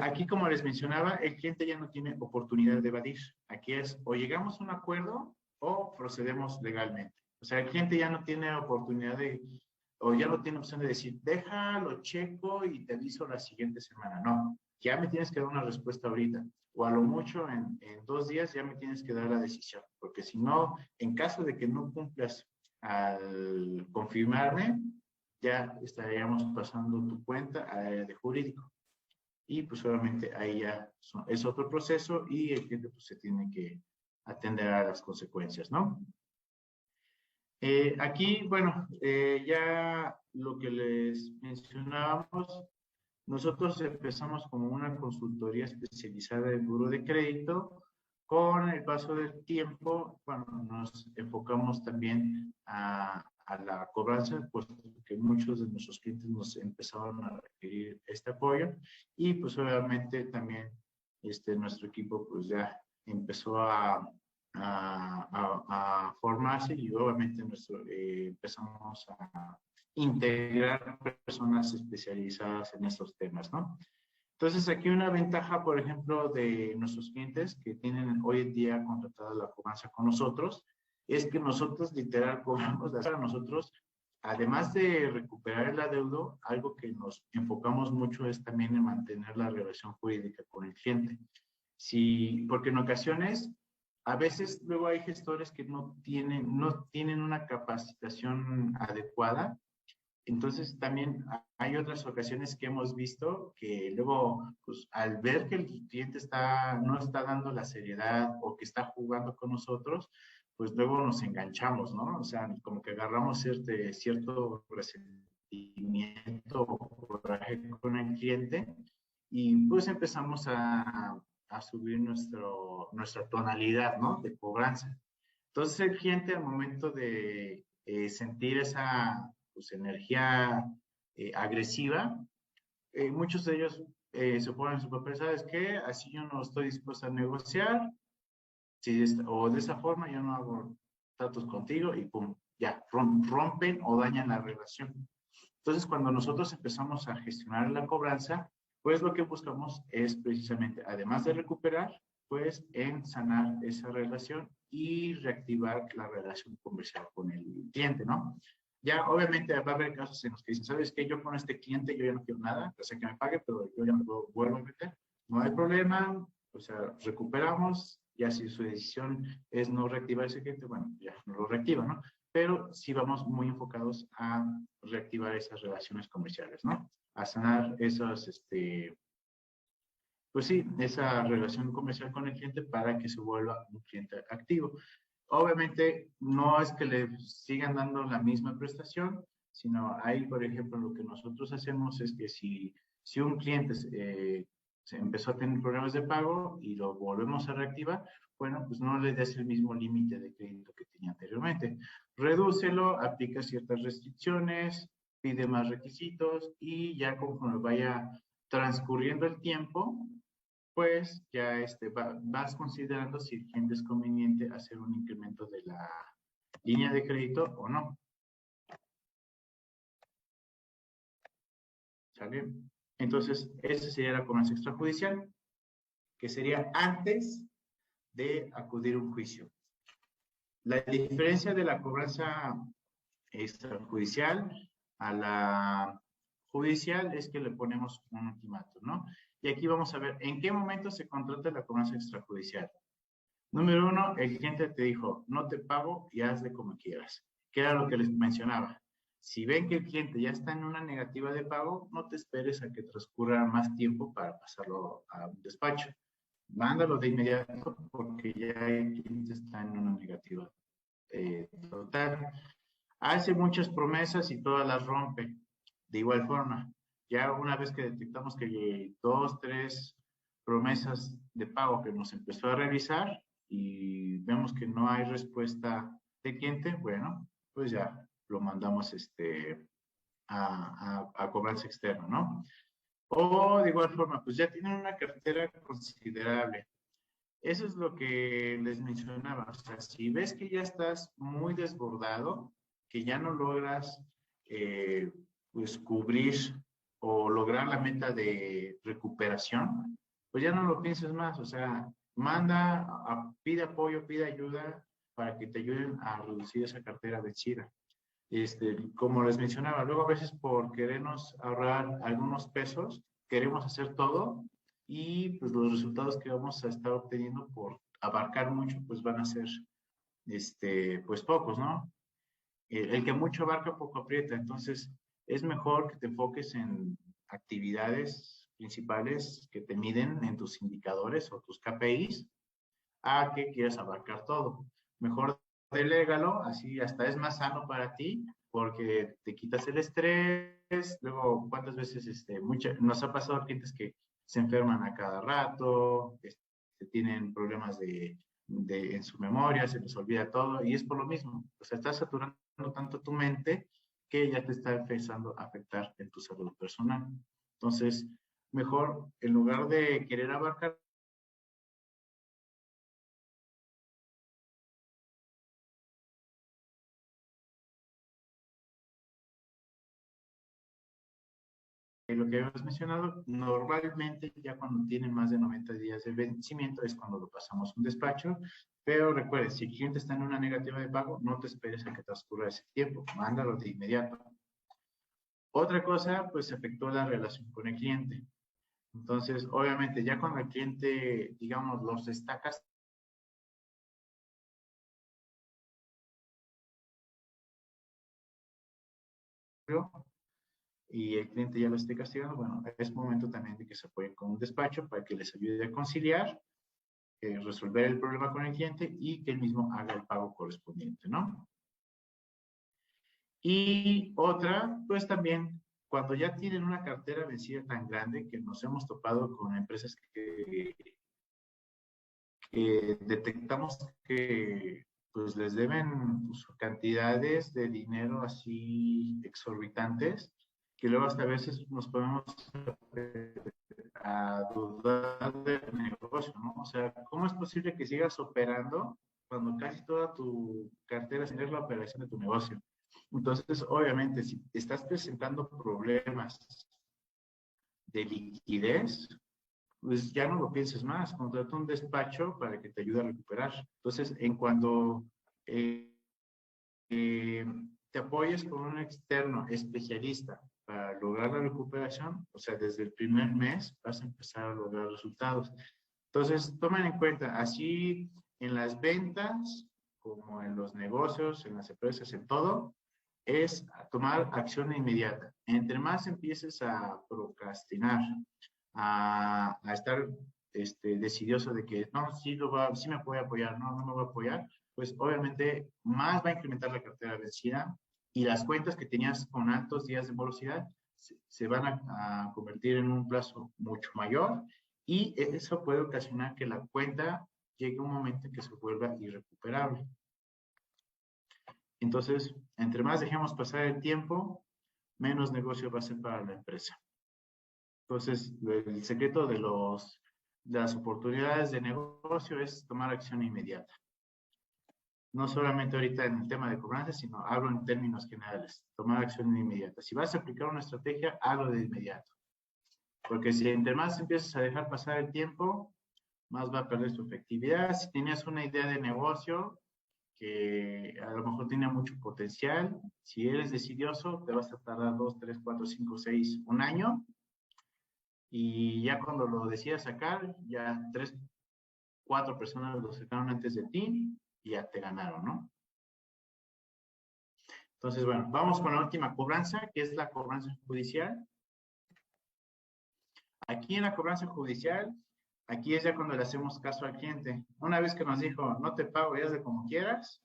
A: Aquí, como les mencionaba, el cliente ya no tiene oportunidad de evadir. Aquí es o llegamos a un acuerdo o procedemos legalmente. O sea, el cliente ya no tiene oportunidad de, o ya no tiene opción de decir, déjalo, checo y te aviso la siguiente semana. No, ya me tienes que dar una respuesta ahorita. O a lo mucho en 2 días ya me tienes que dar la decisión. Porque si no, en caso de que no cumplas al confirmarme, ya estaríamos pasando tu cuenta a área de jurídico. Y pues obviamente ahí ya es otro proceso y el cliente pues se tiene que atender a las consecuencias, ¿no? Aquí, bueno, ya lo que les mencionábamos, nosotros empezamos como una consultoría especializada en buro de crédito. Con el paso del tiempo, bueno, nos enfocamos también a la cobranza, pues que muchos de nuestros clientes nos empezaron a requerir este apoyo y pues obviamente también nuestro equipo pues ya empezó a formarse y obviamente empezamos a integrar personas especializadas en estos temas, ¿no? Entonces, aquí una ventaja, por ejemplo, de nuestros clientes que tienen hoy en día contratada la cobranza con nosotros, es que nosotros literal cobramos a nosotros, además de recuperar el adeudo, algo que nos enfocamos mucho es también en mantener la relación jurídica con el cliente. Sí, porque en ocasiones, a veces luego hay gestores que no tienen una capacitación adecuada. Entonces también hay otras ocasiones que hemos visto que luego, pues al ver que el cliente no está dando la seriedad o que está jugando con nosotros, pues luego nos enganchamos, ¿no? O sea, como que agarramos cierto resentimiento o coraje con el cliente y pues empezamos a subir nuestra tonalidad, ¿no? De cobranza. Entonces el cliente al momento de sentir esa pues, energía agresiva, muchos de ellos se ponen en su papel, ¿sabes qué? Así yo no estoy dispuesto a negociar, o de esa forma yo no hago tratos contigo y pum, ya, rompen o dañan la relación. Entonces, cuando nosotros empezamos a gestionar la cobranza, pues lo que buscamos es precisamente, además de recuperar, pues en sanar esa relación y reactivar la relación comercial con el cliente, ¿no? Ya obviamente va a haber casos en los que dicen, ¿sabes qué? Yo con este cliente yo ya no quiero nada, o sea que me pague, pero yo ya no lo vuelvo a meter. No hay problema, o sea, recuperamos, ya si su decisión es no reactivar ese cliente, bueno, ya no lo reactiva, ¿no? Pero sí vamos muy enfocados a reactivar esas relaciones comerciales, ¿no? A sanar pues sí, esa relación comercial con el cliente para que se vuelva un cliente activo. Obviamente, no es que le sigan dando la misma prestación, sino ahí, por ejemplo, lo que nosotros hacemos es que si un cliente se empezó a tener problemas de pago y lo volvemos a reactivar, bueno, pues no le des el mismo límite de crédito que tenía anteriormente. Redúcelo, aplica ciertas restricciones, pide más requisitos y ya conforme vaya transcurriendo el tiempo, pues ya vas considerando si el cliente es conveniente hacer un incremento de la línea de crédito o no. ¿Sale? Entonces, esa sería la cobranza extrajudicial, que sería antes de acudir a un juicio. La diferencia de la cobranza extrajudicial a la judicial es que le ponemos un ultimátum, ¿no? Y aquí vamos a ver en qué momento se contrata la cobranza extrajudicial. Número uno, el cliente te dijo, no te pago y hazle como quieras. Que era lo que les mencionaba. Si ven que el cliente ya está en una negativa de pago, no te esperes a que transcurra más tiempo para pasarlo a un despacho. Mándalo de inmediato porque ya el cliente está en una negativa total. Hace muchas promesas y todas las rompe. De igual forma, ya una vez que detectamos que dos, tres promesas de pago que nos empezó a revisar y vemos que no hay respuesta de cliente, bueno, pues ya lo mandamos a cobranza externa, ¿no? O de igual forma, pues ya tienen una cartera considerable. Eso es lo que les mencionaba. O sea, si ves que ya estás muy desbordado, que ya no logras pues cubrir o lograr la meta de recuperación, pues ya no lo pienses más. O sea, pide apoyo, pide ayuda para que te ayuden a reducir esa cartera vencida. Como les mencionaba, luego a veces por querernos ahorrar algunos pesos, queremos hacer todo y pues los resultados que vamos a estar obteniendo por abarcar mucho, pues van a ser, pues pocos, ¿no? El que mucho abarca, poco aprieta. Entonces, es mejor que te enfoques en actividades principales que te miden en tus indicadores o tus KPIs a que quieras abarcar todo. Mejor delégalo, así hasta es más sano para ti, porque te quitas el estrés. Luego, ¿cuántas veces nos ha pasado clientes que se enferman a cada rato, tienen problemas en su memoria, se les olvida todo, y es por lo mismo. O sea, estás saturando tanto tu mente que ya te está empezando a afectar en tu salud personal. Entonces, mejor, en lugar de querer abarcar lo que habíamos mencionado, normalmente ya cuando tienen más de 90 días de vencimiento es cuando lo pasamos a un despacho, pero recuerde, si el cliente está en una negativa de pago, no te esperes a que transcurra ese tiempo, mándalo de inmediato. Otra cosa, pues afectó la relación con el cliente. Entonces, obviamente, ya cuando el cliente, digamos, los destacas, y el cliente ya lo esté castigando, bueno, es momento también de que se apoyen con un despacho para que les ayude a conciliar, resolver el problema con el cliente y que él mismo haga el pago correspondiente, ¿no? Y otra, pues también, cuando ya tienen una cartera vencida tan grande que nos hemos topado con empresas que detectamos que pues les deben pues, cantidades de dinero así exorbitantes, que luego hasta a veces nos podemos a dudar del negocio, ¿no? O sea, ¿cómo es posible que sigas operando cuando casi toda tu cartera es la operación de tu negocio? Entonces, obviamente, si estás presentando problemas de liquidez, pues ya no lo pienses más, contrata un despacho para que te ayude a recuperar. Entonces, en cuanto eh, eh, te apoyes con un externo especialista para lograr la recuperación, o sea, desde el primer mes vas a empezar a lograr resultados. Entonces, tomen en cuenta, así en las ventas, como en los negocios, en las empresas, en todo, es tomar acción inmediata. Entre más empieces a procrastinar, a estar decidioso de que no, sí me puede apoyar, no, no me voy a apoyar, pues obviamente más va a incrementar la cartera vencida y las cuentas que tenías con altos días de morosidad se van a convertir en un plazo mucho mayor y eso puede ocasionar que la cuenta llegue a un momento en que se vuelva irrecuperable. Entonces, entre más dejemos pasar el tiempo, menos negocio va a ser para la empresa. Entonces, el secreto de las oportunidades de negocio es tomar acción inmediata. No solamente ahorita en el tema de cobranza, sino hablo en términos generales, tomar acción inmediata. Si vas a aplicar una estrategia, hazlo de inmediato. Porque si entre más empiezas a dejar pasar el tiempo, más va a perder su efectividad. Si tienes una idea de negocio que a lo mejor tiene mucho potencial, si eres decidioso, te vas a tardar 2, 3, 4, 5, 6, un año. Y ya cuando lo decidas sacar, ya 3, 4 personas lo sacaron antes de ti y ya te ganaron, ¿no? Entonces, bueno, vamos con la última cobranza, que es la cobranza judicial. Aquí en la cobranza judicial, aquí es ya cuando le hacemos caso al cliente. Una vez que nos dijo, no te pago, ya de como quieras,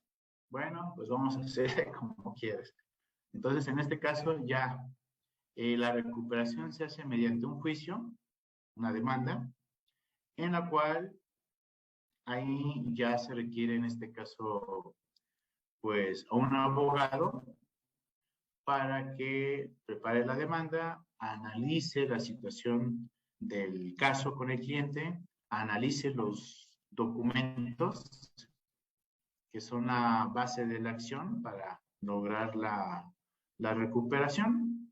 A: bueno, pues vamos a hacer como quieres. Entonces, en este caso, ya la recuperación se hace mediante un juicio, una demanda, en la cual ahí ya se requiere, en este caso, pues, a un abogado para que prepare la demanda, analice la situación del caso con el cliente, analice los documentos que son la base de la acción para lograr la recuperación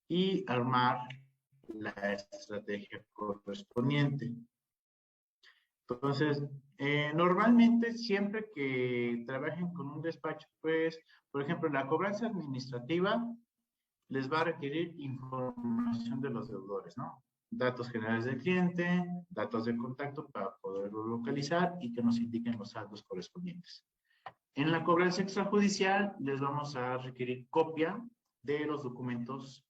A: y armar la estrategia correspondiente. Entonces, normalmente siempre que trabajen con un despacho, pues, por ejemplo, la cobranza administrativa les va a requerir información de los deudores, ¿no? Datos generales del cliente, datos de contacto para poderlo localizar y que nos indiquen los saldos correspondientes. En la cobranza extrajudicial les vamos a requerir copia de los documentos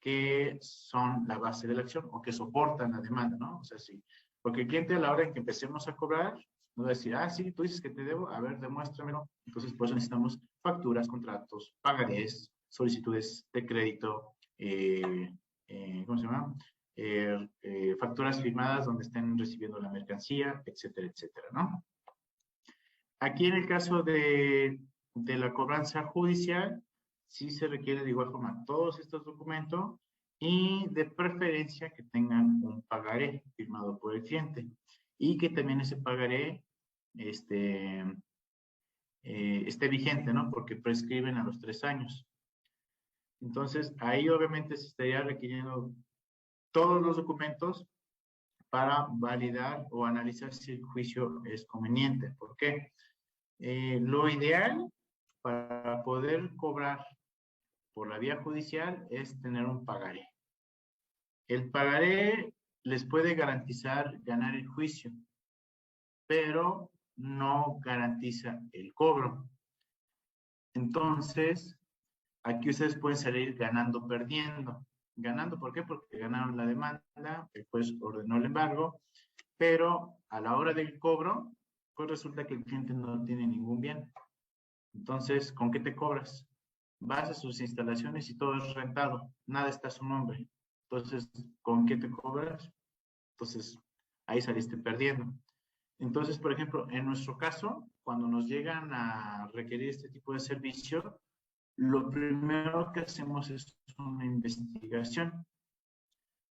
A: que son la base de la acción o que soportan la demanda, ¿no? O sea, sí, porque el cliente a la hora en que empecemos a cobrar nos va a decir, ah, sí, tú dices que te debo, a ver, demuéstramelo. Entonces, por eso necesitamos facturas, contratos, pagarés, solicitudes de crédito, ¿cómo se llama? Facturas firmadas donde estén recibiendo la mercancía, etcétera, etcétera, ¿no? Aquí en el caso de la cobranza judicial, sí se requiere de igual forma todos estos documentos y de preferencia que tengan un pagaré firmado por el cliente y que también ese pagaré esté vigente, ¿no? Porque prescriben a los 3 años. Entonces, ahí obviamente se estaría requiriendo todos los documentos para validar o analizar si el juicio es conveniente. ¿Por qué? Lo ideal para poder cobrar por la vía judicial es tener un pagaré. El pagaré les puede garantizar ganar el juicio, pero no garantiza el cobro. Entonces, aquí ustedes pueden salir ganando o perdiendo. Ganando, ¿por qué? Porque ganaron la demanda, el juez ordenó el embargo, pero a la hora del cobro, pues resulta que el cliente no tiene ningún bien. Entonces, ¿con qué te cobras? Vas a sus instalaciones y todo es rentado, nada está a su nombre. Entonces, ¿con qué te cobras? Entonces, ahí saliste perdiendo. Entonces, por ejemplo, en nuestro caso, cuando nos llegan a requerir este tipo de servicio, lo primero que hacemos es una investigación.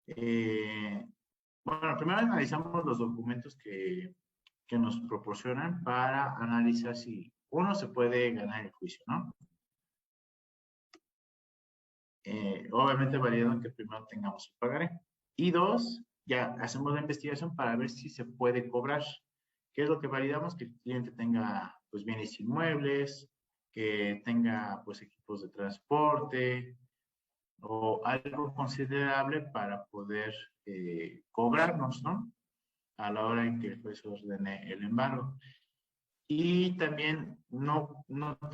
A: Bueno, primero analizamos los documentos que nos proporcionan para analizar si uno se puede ganar el juicio, ¿no? Obviamente validando que primero tengamos el pagaré. Y dos, ya hacemos la investigación para ver si se puede cobrar. ¿Qué es lo que validamos? Que el cliente tenga pues bienes inmuebles, que tenga pues equipos de transporte o algo considerable para poder cobrarnos, ¿no? A la hora en que el juez ordene el embargo. Y también no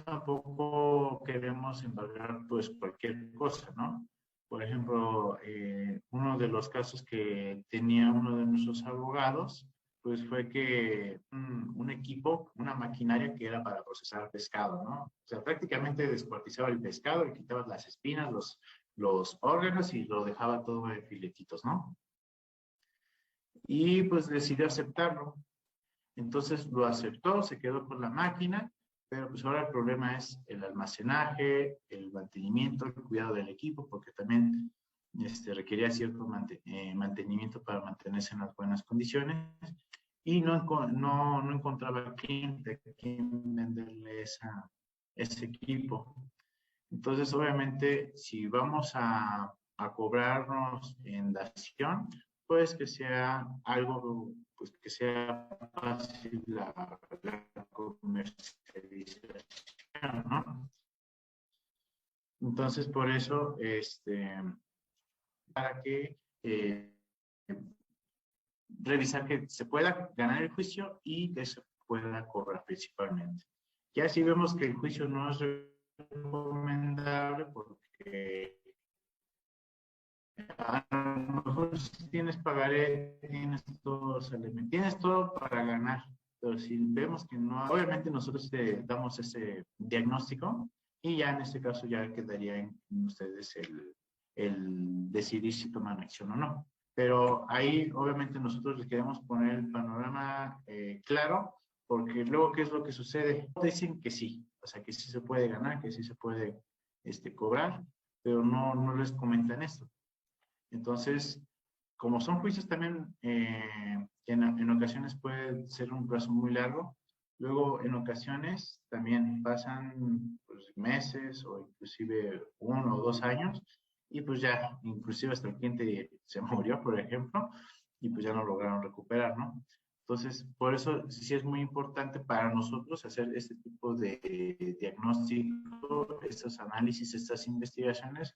A: tampoco queremos embargar pues cualquier cosa, ¿no? Por ejemplo, uno de los casos que tenía uno de nuestros abogados, pues fue que un equipo, una maquinaria que era para procesar pescado, ¿no? O sea, prácticamente descuartizaba el pescado, le quitaba las espinas, los órganos y lo dejaba todo en filetitos, ¿no? y pues decidió aceptarlo. Entonces lo aceptó, se quedó con la máquina, pero pues ahora el problema es el almacenaje, el mantenimiento, el cuidado del equipo, porque también requería cierto mantenimiento para mantenerse en las buenas condiciones y no encontraba cliente a quien venderle ese equipo. Entonces, obviamente, si vamos a cobrarnos en dación, pues que sea algo, pues que sea fácil la comercialización, ¿no? Entonces, por eso, para que revisar que se pueda ganar el juicio y que se pueda cobrar principalmente. Ya si vemos que el juicio no es recomendable porque a lo mejor si tienes pagaré, tienes todo para ganar, pero si vemos que no, obviamente nosotros te damos ese diagnóstico y ya en este caso ya quedaría en ustedes el decidir si toman acción o no. Pero ahí obviamente nosotros les queremos poner el panorama claro, porque luego, ¿qué es lo que sucede? Dicen que sí, o sea, que sí se puede ganar, que sí se puede cobrar, pero no les comentan esto. Entonces, como son juicios también que en ocasiones puede ser un plazo muy largo, luego en ocasiones también pasan pues, meses o inclusive 1 o 2 años y pues ya, inclusive hasta el cliente se murió, por ejemplo, y pues ya no lograron recuperar, ¿no? Entonces, por eso sí es muy importante para nosotros hacer este tipo de diagnóstico, estos análisis, estas investigaciones,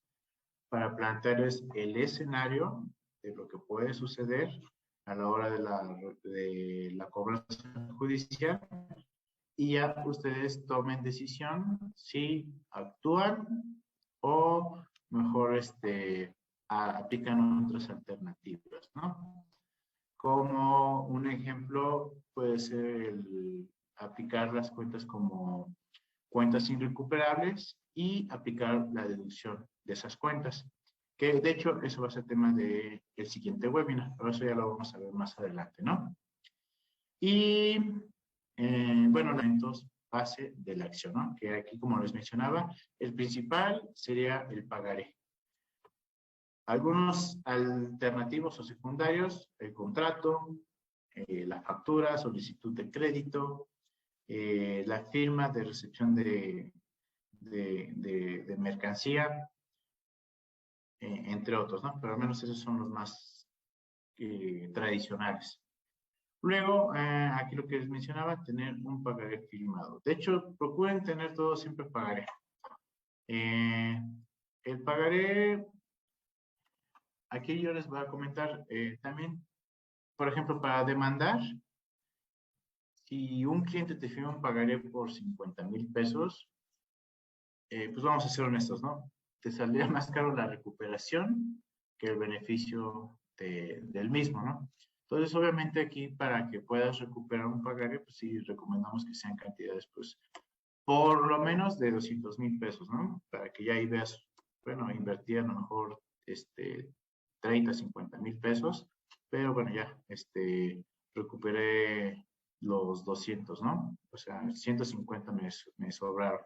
A: para plantearles el escenario de lo que puede suceder a la hora de la cobranza judicial y ya ustedes tomen decisión si actúan o mejor aplican otras alternativas, ¿no? Como un ejemplo puede ser el aplicar las cuentas como cuentas irrecuperables y aplicar la deducción de esas cuentas. Que de hecho eso va a ser tema del siguiente webinar, pero eso ya lo vamos a ver más adelante, ¿no? Y bueno, los elementos base de la acción, ¿no? Que aquí, como les mencionaba, el principal sería el pagaré. Algunos alternativos o secundarios, el contrato, la factura, solicitud de crédito, la firma de recepción de mercancía, entre otros, ¿no? Pero al menos esos son los más tradicionales. Luego, aquí lo que les mencionaba, tener un pagaré firmado. De hecho, procuren tener todo siempre pagaré. El pagaré, aquí yo les voy a comentar también, por ejemplo, para demandar, si un cliente te firma un pagaré por 50,000 pesos, pues vamos a ser honestos, ¿no? Te saldría más caro la recuperación que el beneficio del mismo, ¿no? Entonces, obviamente aquí para que puedas recuperar un pagaré, pues sí recomendamos que sean cantidades, pues, por lo menos de 200,000 pesos, ¿no? Para que ya ahí veas, bueno, invertir a lo mejor 30, 50,000 pesos, pero bueno, ya, recuperé los 200, ¿no? O sea, 150 me sobraron.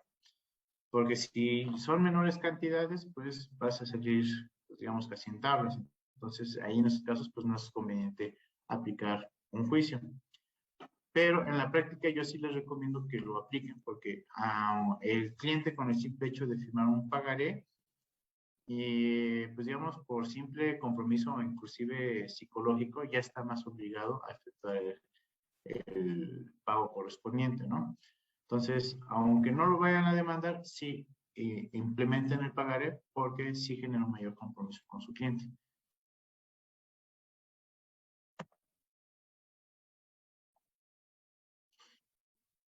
A: Porque si son menores cantidades, pues vas a salir, pues, digamos, casi en tablas. Entonces, ahí en esos casos, pues no es conveniente aplicar un juicio. Pero en la práctica yo sí les recomiendo que lo apliquen porque el cliente con el simple hecho de firmar un pagaré, y pues digamos por simple compromiso inclusive psicológico ya está más obligado a efectuar el pago correspondiente, ¿no? Entonces, aunque no lo vayan a demandar, sí implementen el pagaré porque sí genera un mayor compromiso con su cliente.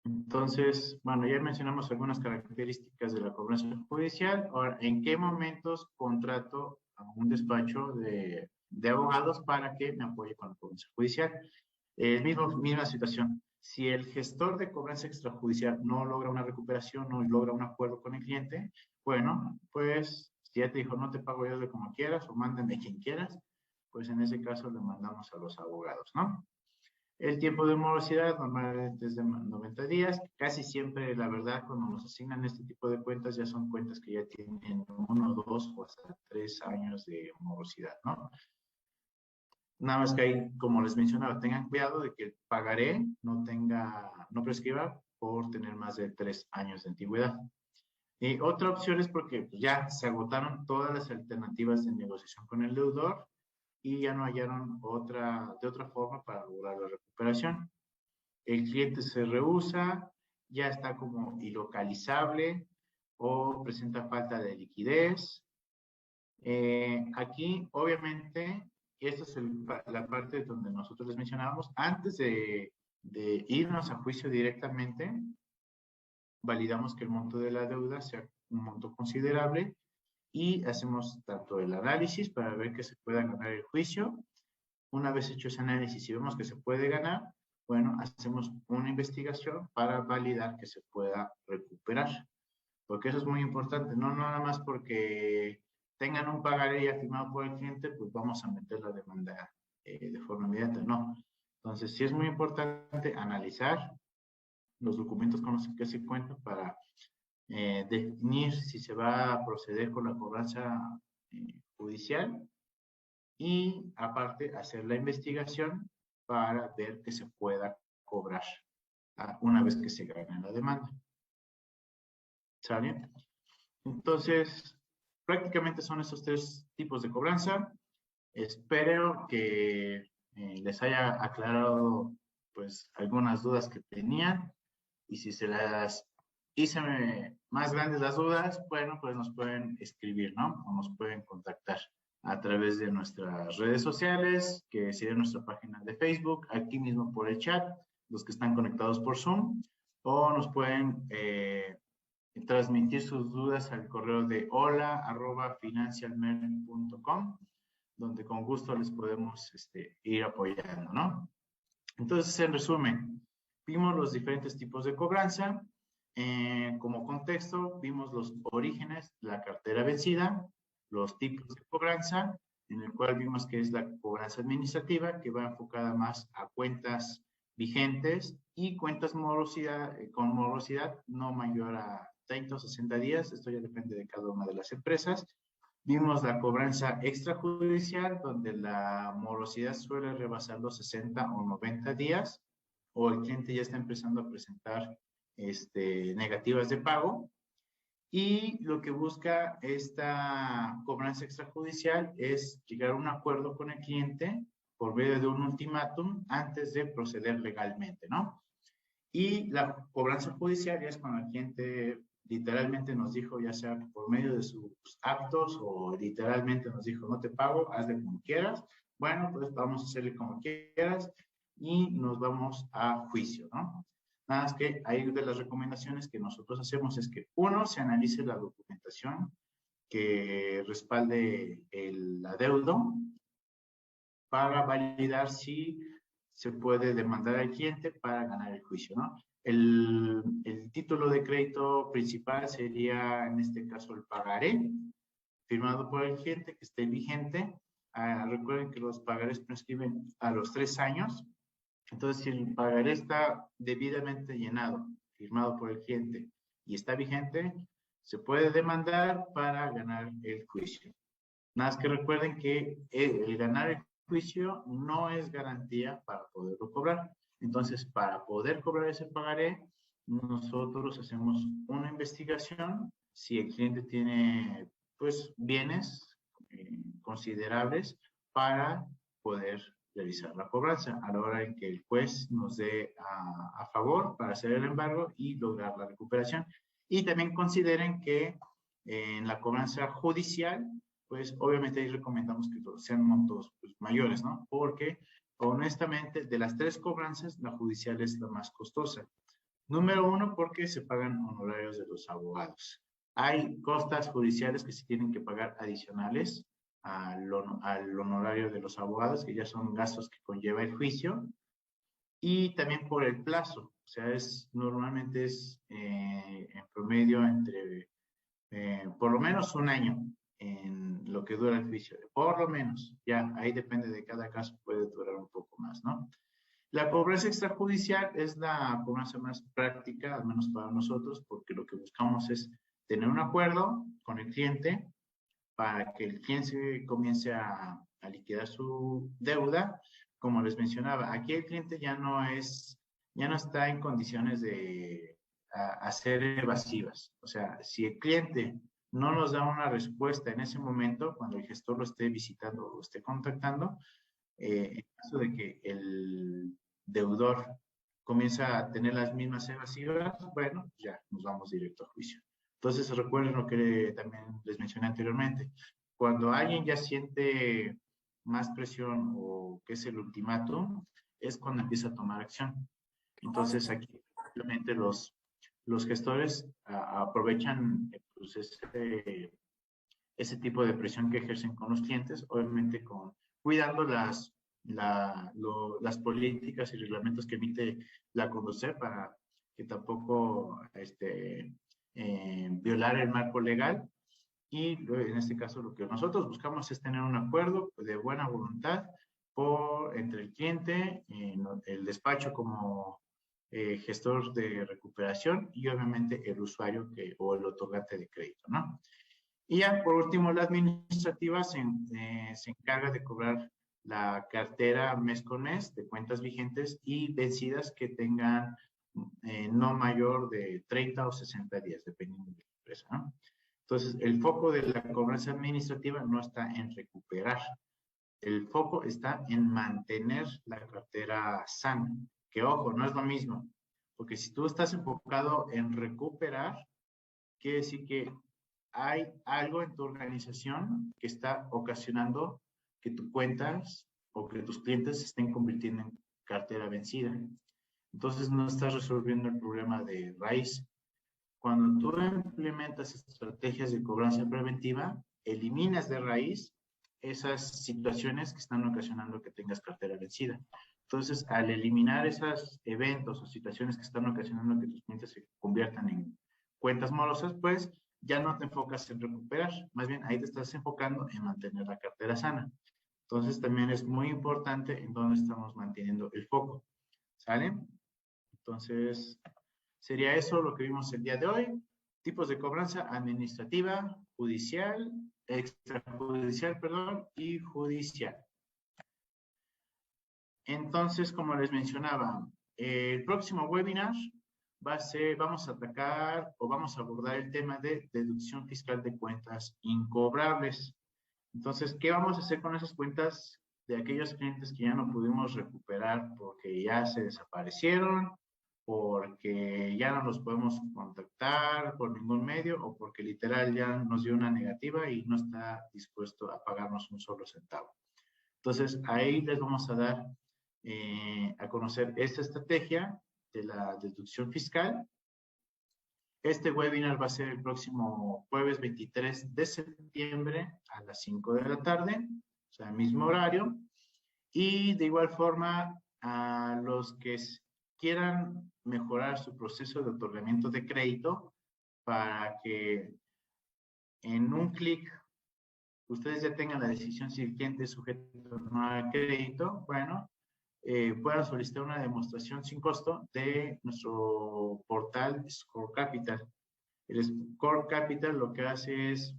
A: Entonces, bueno, ya mencionamos algunas características de la cobranza judicial. Ahora, ¿en qué momentos contrato a un despacho de abogados para que me apoye con la cobranza judicial? Misma situación. Si el gestor de cobranza extrajudicial no logra una recuperación, no logra un acuerdo con el cliente, bueno, pues si ya te dijo no te pago yo de como quieras o mándame quien quieras, pues en ese caso le mandamos a los abogados, ¿no? El tiempo de morosidad normalmente es de 90 días. Casi siempre, la verdad, cuando nos asignan este tipo de cuentas, ya son cuentas que ya tienen 1, 2 o hasta 3 años de morosidad, ¿no? Nada más que ahí, como les mencionaba, tengan cuidado de que el pagaré no prescriba por tener más de 3 años de antigüedad. Y otra opción es porque pues, ya se agotaron todas las alternativas de negociación con el deudor y ya no hallaron de otra forma para lograr la recuperación. El cliente se rehúsa, ya está como ilocalizable o presenta falta de liquidez. Aquí, obviamente, esta es la parte donde nosotros les mencionábamos, antes de irnos a juicio directamente, validamos que el monto de la deuda sea un monto considerable y hacemos tanto el análisis para ver que se pueda ganar el juicio. Una vez hecho ese análisis y vemos que se puede ganar, bueno, hacemos una investigación para validar que se pueda recuperar. Porque eso es muy importante, no nada más porque tengan un pagaré ya firmado por el cliente, pues vamos a meter la demanda de forma inmediata, no. Entonces, sí es muy importante analizar los documentos con los que se cuentan para definir si se va a proceder con la cobranza judicial y aparte hacer la investigación para ver que se pueda cobrar una vez que se gane la demanda. ¿Sale? Entonces, prácticamente son esos 3 tipos de cobranza. Espero que les haya aclarado pues algunas dudas que tenían y si se las hice más grandes las dudas, bueno, pues nos pueden escribir, ¿no? O nos pueden contactar a través de nuestras redes sociales, que sería nuestra página de Facebook, aquí mismo por el chat, los que están conectados por Zoom, o nos pueden transmitir sus dudas al correo de hola@financialmer.com, donde con gusto les podemos ir apoyando, ¿no? Entonces, en resumen, vimos los diferentes tipos de cobranza. Como contexto, vimos los orígenes de la cartera vencida, los tipos de cobranza, en el cual vimos que es la cobranza administrativa, que va enfocada más a cuentas vigentes y cuentas con morosidad no mayor a 30 o 60 días, esto ya depende de cada una de las empresas. Vimos la cobranza extrajudicial, donde la morosidad suele rebasar los 60 o 90 días, o el cliente ya está empezando a presentar negativas de pago. Y lo que busca esta cobranza extrajudicial es llegar a un acuerdo con el cliente por medio de un ultimátum antes de proceder legalmente, ¿no? Y la cobranza judicial ya es cuando el cliente literalmente nos dijo, ya sea por medio de sus actos o literalmente nos dijo, no te pago, hazle como quieras. Bueno, pues vamos a hacerle como quieras y nos vamos a juicio, ¿no? Nada más que ahí de las recomendaciones que nosotros hacemos es que, uno, se analice la documentación que respalde el adeudo para validar si se puede demandar al cliente para ganar el juicio, ¿no? El título de crédito principal sería, en este caso, el pagaré, firmado por el cliente, que esté vigente. Recuerden que los pagarés prescriben a los 3 años. Entonces, si el pagaré está debidamente llenado, firmado por el cliente y está vigente, se puede demandar para ganar el juicio. Nada más que recuerden que el ganar el juicio no es garantía para poderlo cobrar. Entonces, para poder cobrar ese pagaré, nosotros hacemos una investigación. Si el cliente tiene, pues, bienes considerables para poder realizar la cobranza a la hora en que el juez nos dé a favor para hacer el embargo y lograr la recuperación. Y también consideren que en la cobranza judicial, pues obviamente ahí recomendamos que sean montos pues, mayores, ¿no? Porque honestamente de las 3 cobranzas, la judicial es la más costosa. Número 1, porque se pagan honorarios de los abogados. Hay costas judiciales que se tienen que pagar adicionales al honorario de los abogados, que ya son gastos que conlleva el juicio, y también por el plazo. O sea, normalmente es en promedio entre por lo menos un año en lo que dura el juicio. Por lo menos, ya, ahí depende de cada caso, puede durar un poco más, ¿no? La cobranza extrajudicial es la cobranza más práctica, al menos para nosotros, porque lo que buscamos es tener un acuerdo con el cliente para que el cliente comience a liquidar su deuda. Como les mencionaba, aquí el cliente ya no está en condiciones de hacer evasivas. O sea, si el cliente no nos da una respuesta en ese momento, cuando el gestor lo esté visitando o lo esté contactando, en caso de que el deudor comienza a tener las mismas evasivas, bueno, ya nos vamos directo a juicio. Entonces, recuerden lo que también les mencioné anteriormente. Cuando alguien ya siente más presión o que es el ultimátum, es cuando empieza a tomar acción. Entonces, aquí simplemente los gestores aprovechan pues, ese tipo de presión que ejercen con los clientes, obviamente cuidando las políticas y reglamentos que emite la Conducef para que tampoco violar el marco legal. Y en este caso lo que nosotros buscamos es tener un acuerdo de buena voluntad entre el cliente, el despacho como gestor de recuperación y obviamente el usuario o el otorgante de crédito, ¿no? Y ya, por último, la administrativa se encarga de cobrar la cartera mes con mes de cuentas vigentes y vencidas que tengan no mayor de 30 o 60 días, dependiendo de la empresa, ¿no? Entonces, el foco de la cobranza administrativa no está en recuperar, el foco está en mantener la cartera sana, que ojo, no es lo mismo, porque si tú estás enfocado en recuperar, quiere decir que hay algo en tu organización que está ocasionando que tus cuentas o que tus clientes se estén convirtiendo en cartera vencida. Entonces no estás resolviendo el problema de raíz. Cuando tú implementas estrategias de cobranza preventiva, eliminas de raíz esas situaciones que están ocasionando que tengas cartera vencida. Entonces, al eliminar esos eventos o situaciones que están ocasionando que tus clientes se conviertan en cuentas morosas, pues ya no te enfocas en recuperar, más bien ahí te estás enfocando en mantener la cartera sana. Entonces, también es muy importante en dónde estamos manteniendo el foco. ¿Sale? Entonces, sería eso lo que vimos el día de hoy. Tipos de cobranza administrativa, judicial, extrajudicial, perdón, y judicial. Entonces, como les mencionaba, el próximo webinar vamos a atacar o vamos a abordar el tema de deducción fiscal de cuentas incobrables. Entonces, ¿qué vamos a hacer con esas cuentas de aquellos clientes que ya no pudimos recuperar porque ya se desaparecieron, porque ya no los podemos contactar por ningún medio o porque literal ya nos dio una negativa y no está dispuesto a pagarnos un solo centavo? Entonces, ahí les vamos a dar a conocer esta estrategia de la deducción fiscal. Este webinar va a ser el próximo jueves 23 de septiembre a las 5 de la tarde, o sea, mismo horario. Y de igual forma, a los que quieran mejorar su proceso de otorgamiento de crédito para que en un clic ustedes ya tengan la decisión si el cliente es sujeto o no a crédito, bueno, puedan solicitar una demostración sin costo de nuestro portal Score Capital. El Score Capital lo que hace es,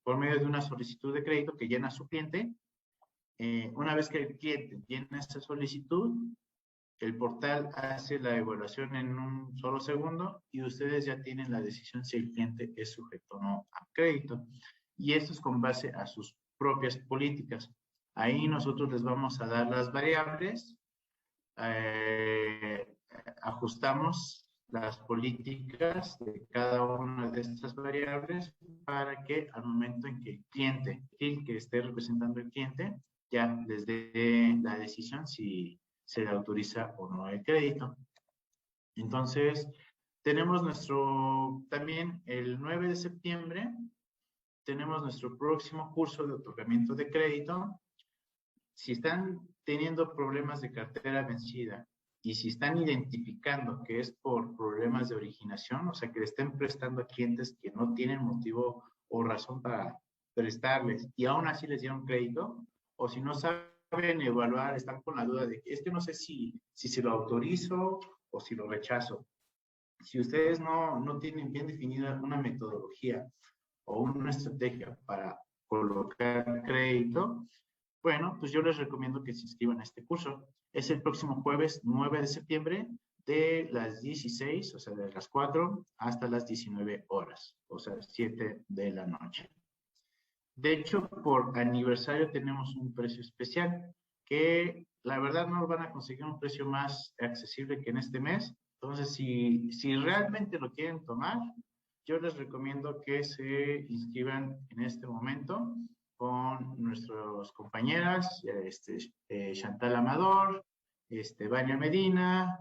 A: por medio de una solicitud de crédito que llena su cliente, una vez que el cliente llena esa solicitud, el portal hace la evaluación en un solo segundo y ustedes ya tienen la decisión si el cliente es sujeto o no a crédito. Y esto es con base a sus propias políticas. Ahí nosotros les vamos a dar las variables, ajustamos las políticas de cada una de estas variables para que al momento en que el cliente, el que esté representando el cliente, ya les dé la decisión si se le autoriza o no el crédito. Entonces, tenemos también el 9 de septiembre, tenemos nuestro próximo curso de otorgamiento de crédito. Si están teniendo problemas de cartera vencida y si están identificando que es por problemas de originación, o sea, que le estén prestando a clientes que no tienen motivo o razón para prestarles y aún así les dieron crédito, o si no saben evaluar, están con la duda de que es que no sé si se lo autorizo o si lo rechazo. Si ustedes no tienen bien definida una metodología o una estrategia para colocar crédito, bueno, pues yo les recomiendo que se inscriban a este curso. Es el próximo jueves 9 de septiembre de las 16, o sea, de las 4 hasta las 19 horas, o sea, 7 de la noche. De hecho, por aniversario tenemos un precio especial que la verdad no van a conseguir un precio más accesible que en este mes. Entonces, si realmente lo quieren tomar, yo les recomiendo que se inscriban en este momento con nuestras compañeras, Chantal Amador, Vania Medina,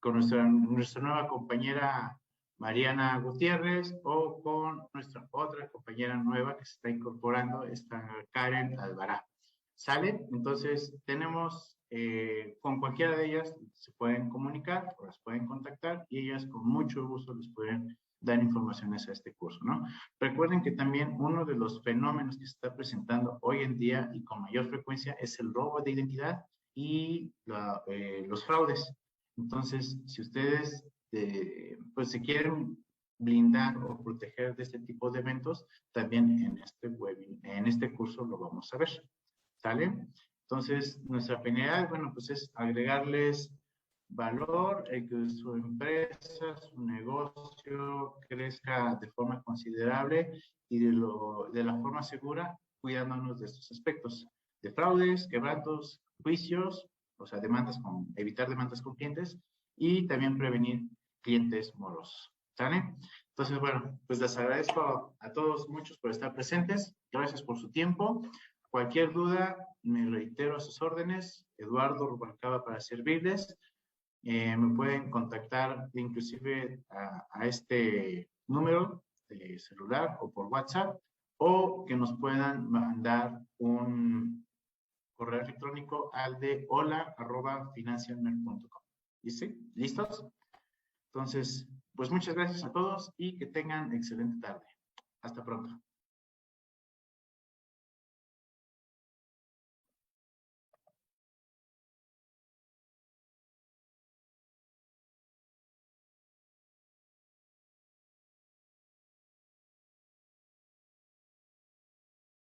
A: con nuestra nueva compañera Mariana Gutiérrez o con nuestra otra compañera nueva que se está incorporando, esta Karen Alvará. ¿Sale? Entonces tenemos, con cualquiera de ellas se pueden comunicar o las pueden contactar y ellas con mucho gusto les pueden dar informaciones a este curso, ¿no? Recuerden que también uno de los fenómenos que se está presentando hoy en día y con mayor frecuencia es el robo de identidad y los fraudes. Entonces, si ustedes pues se quieren blindar o proteger de este tipo de eventos, también en este curso lo vamos a ver. ¿Sale? Entonces, nuestra finalidad, bueno, pues es agregarles valor, que su empresa, su negocio crezca de forma considerable y de la forma segura, cuidándonos de estos aspectos, de fraudes, quebrantos, juicios, o sea, evitar demandas con clientes y también prevenir clientes morosos. ¿Sale? Entonces, bueno, pues les agradezco a todos muchos por estar presentes. Gracias por su tiempo. Cualquier duda, me reitero a sus órdenes. Eduardo Rubalcaba para servirles. Me pueden contactar inclusive a este número de celular o por WhatsApp o que nos puedan mandar un correo electrónico al de hola@financialmer.com. ¿Listo? ¿Listos? Entonces, pues muchas gracias a todos y que tengan excelente tarde. Hasta pronto.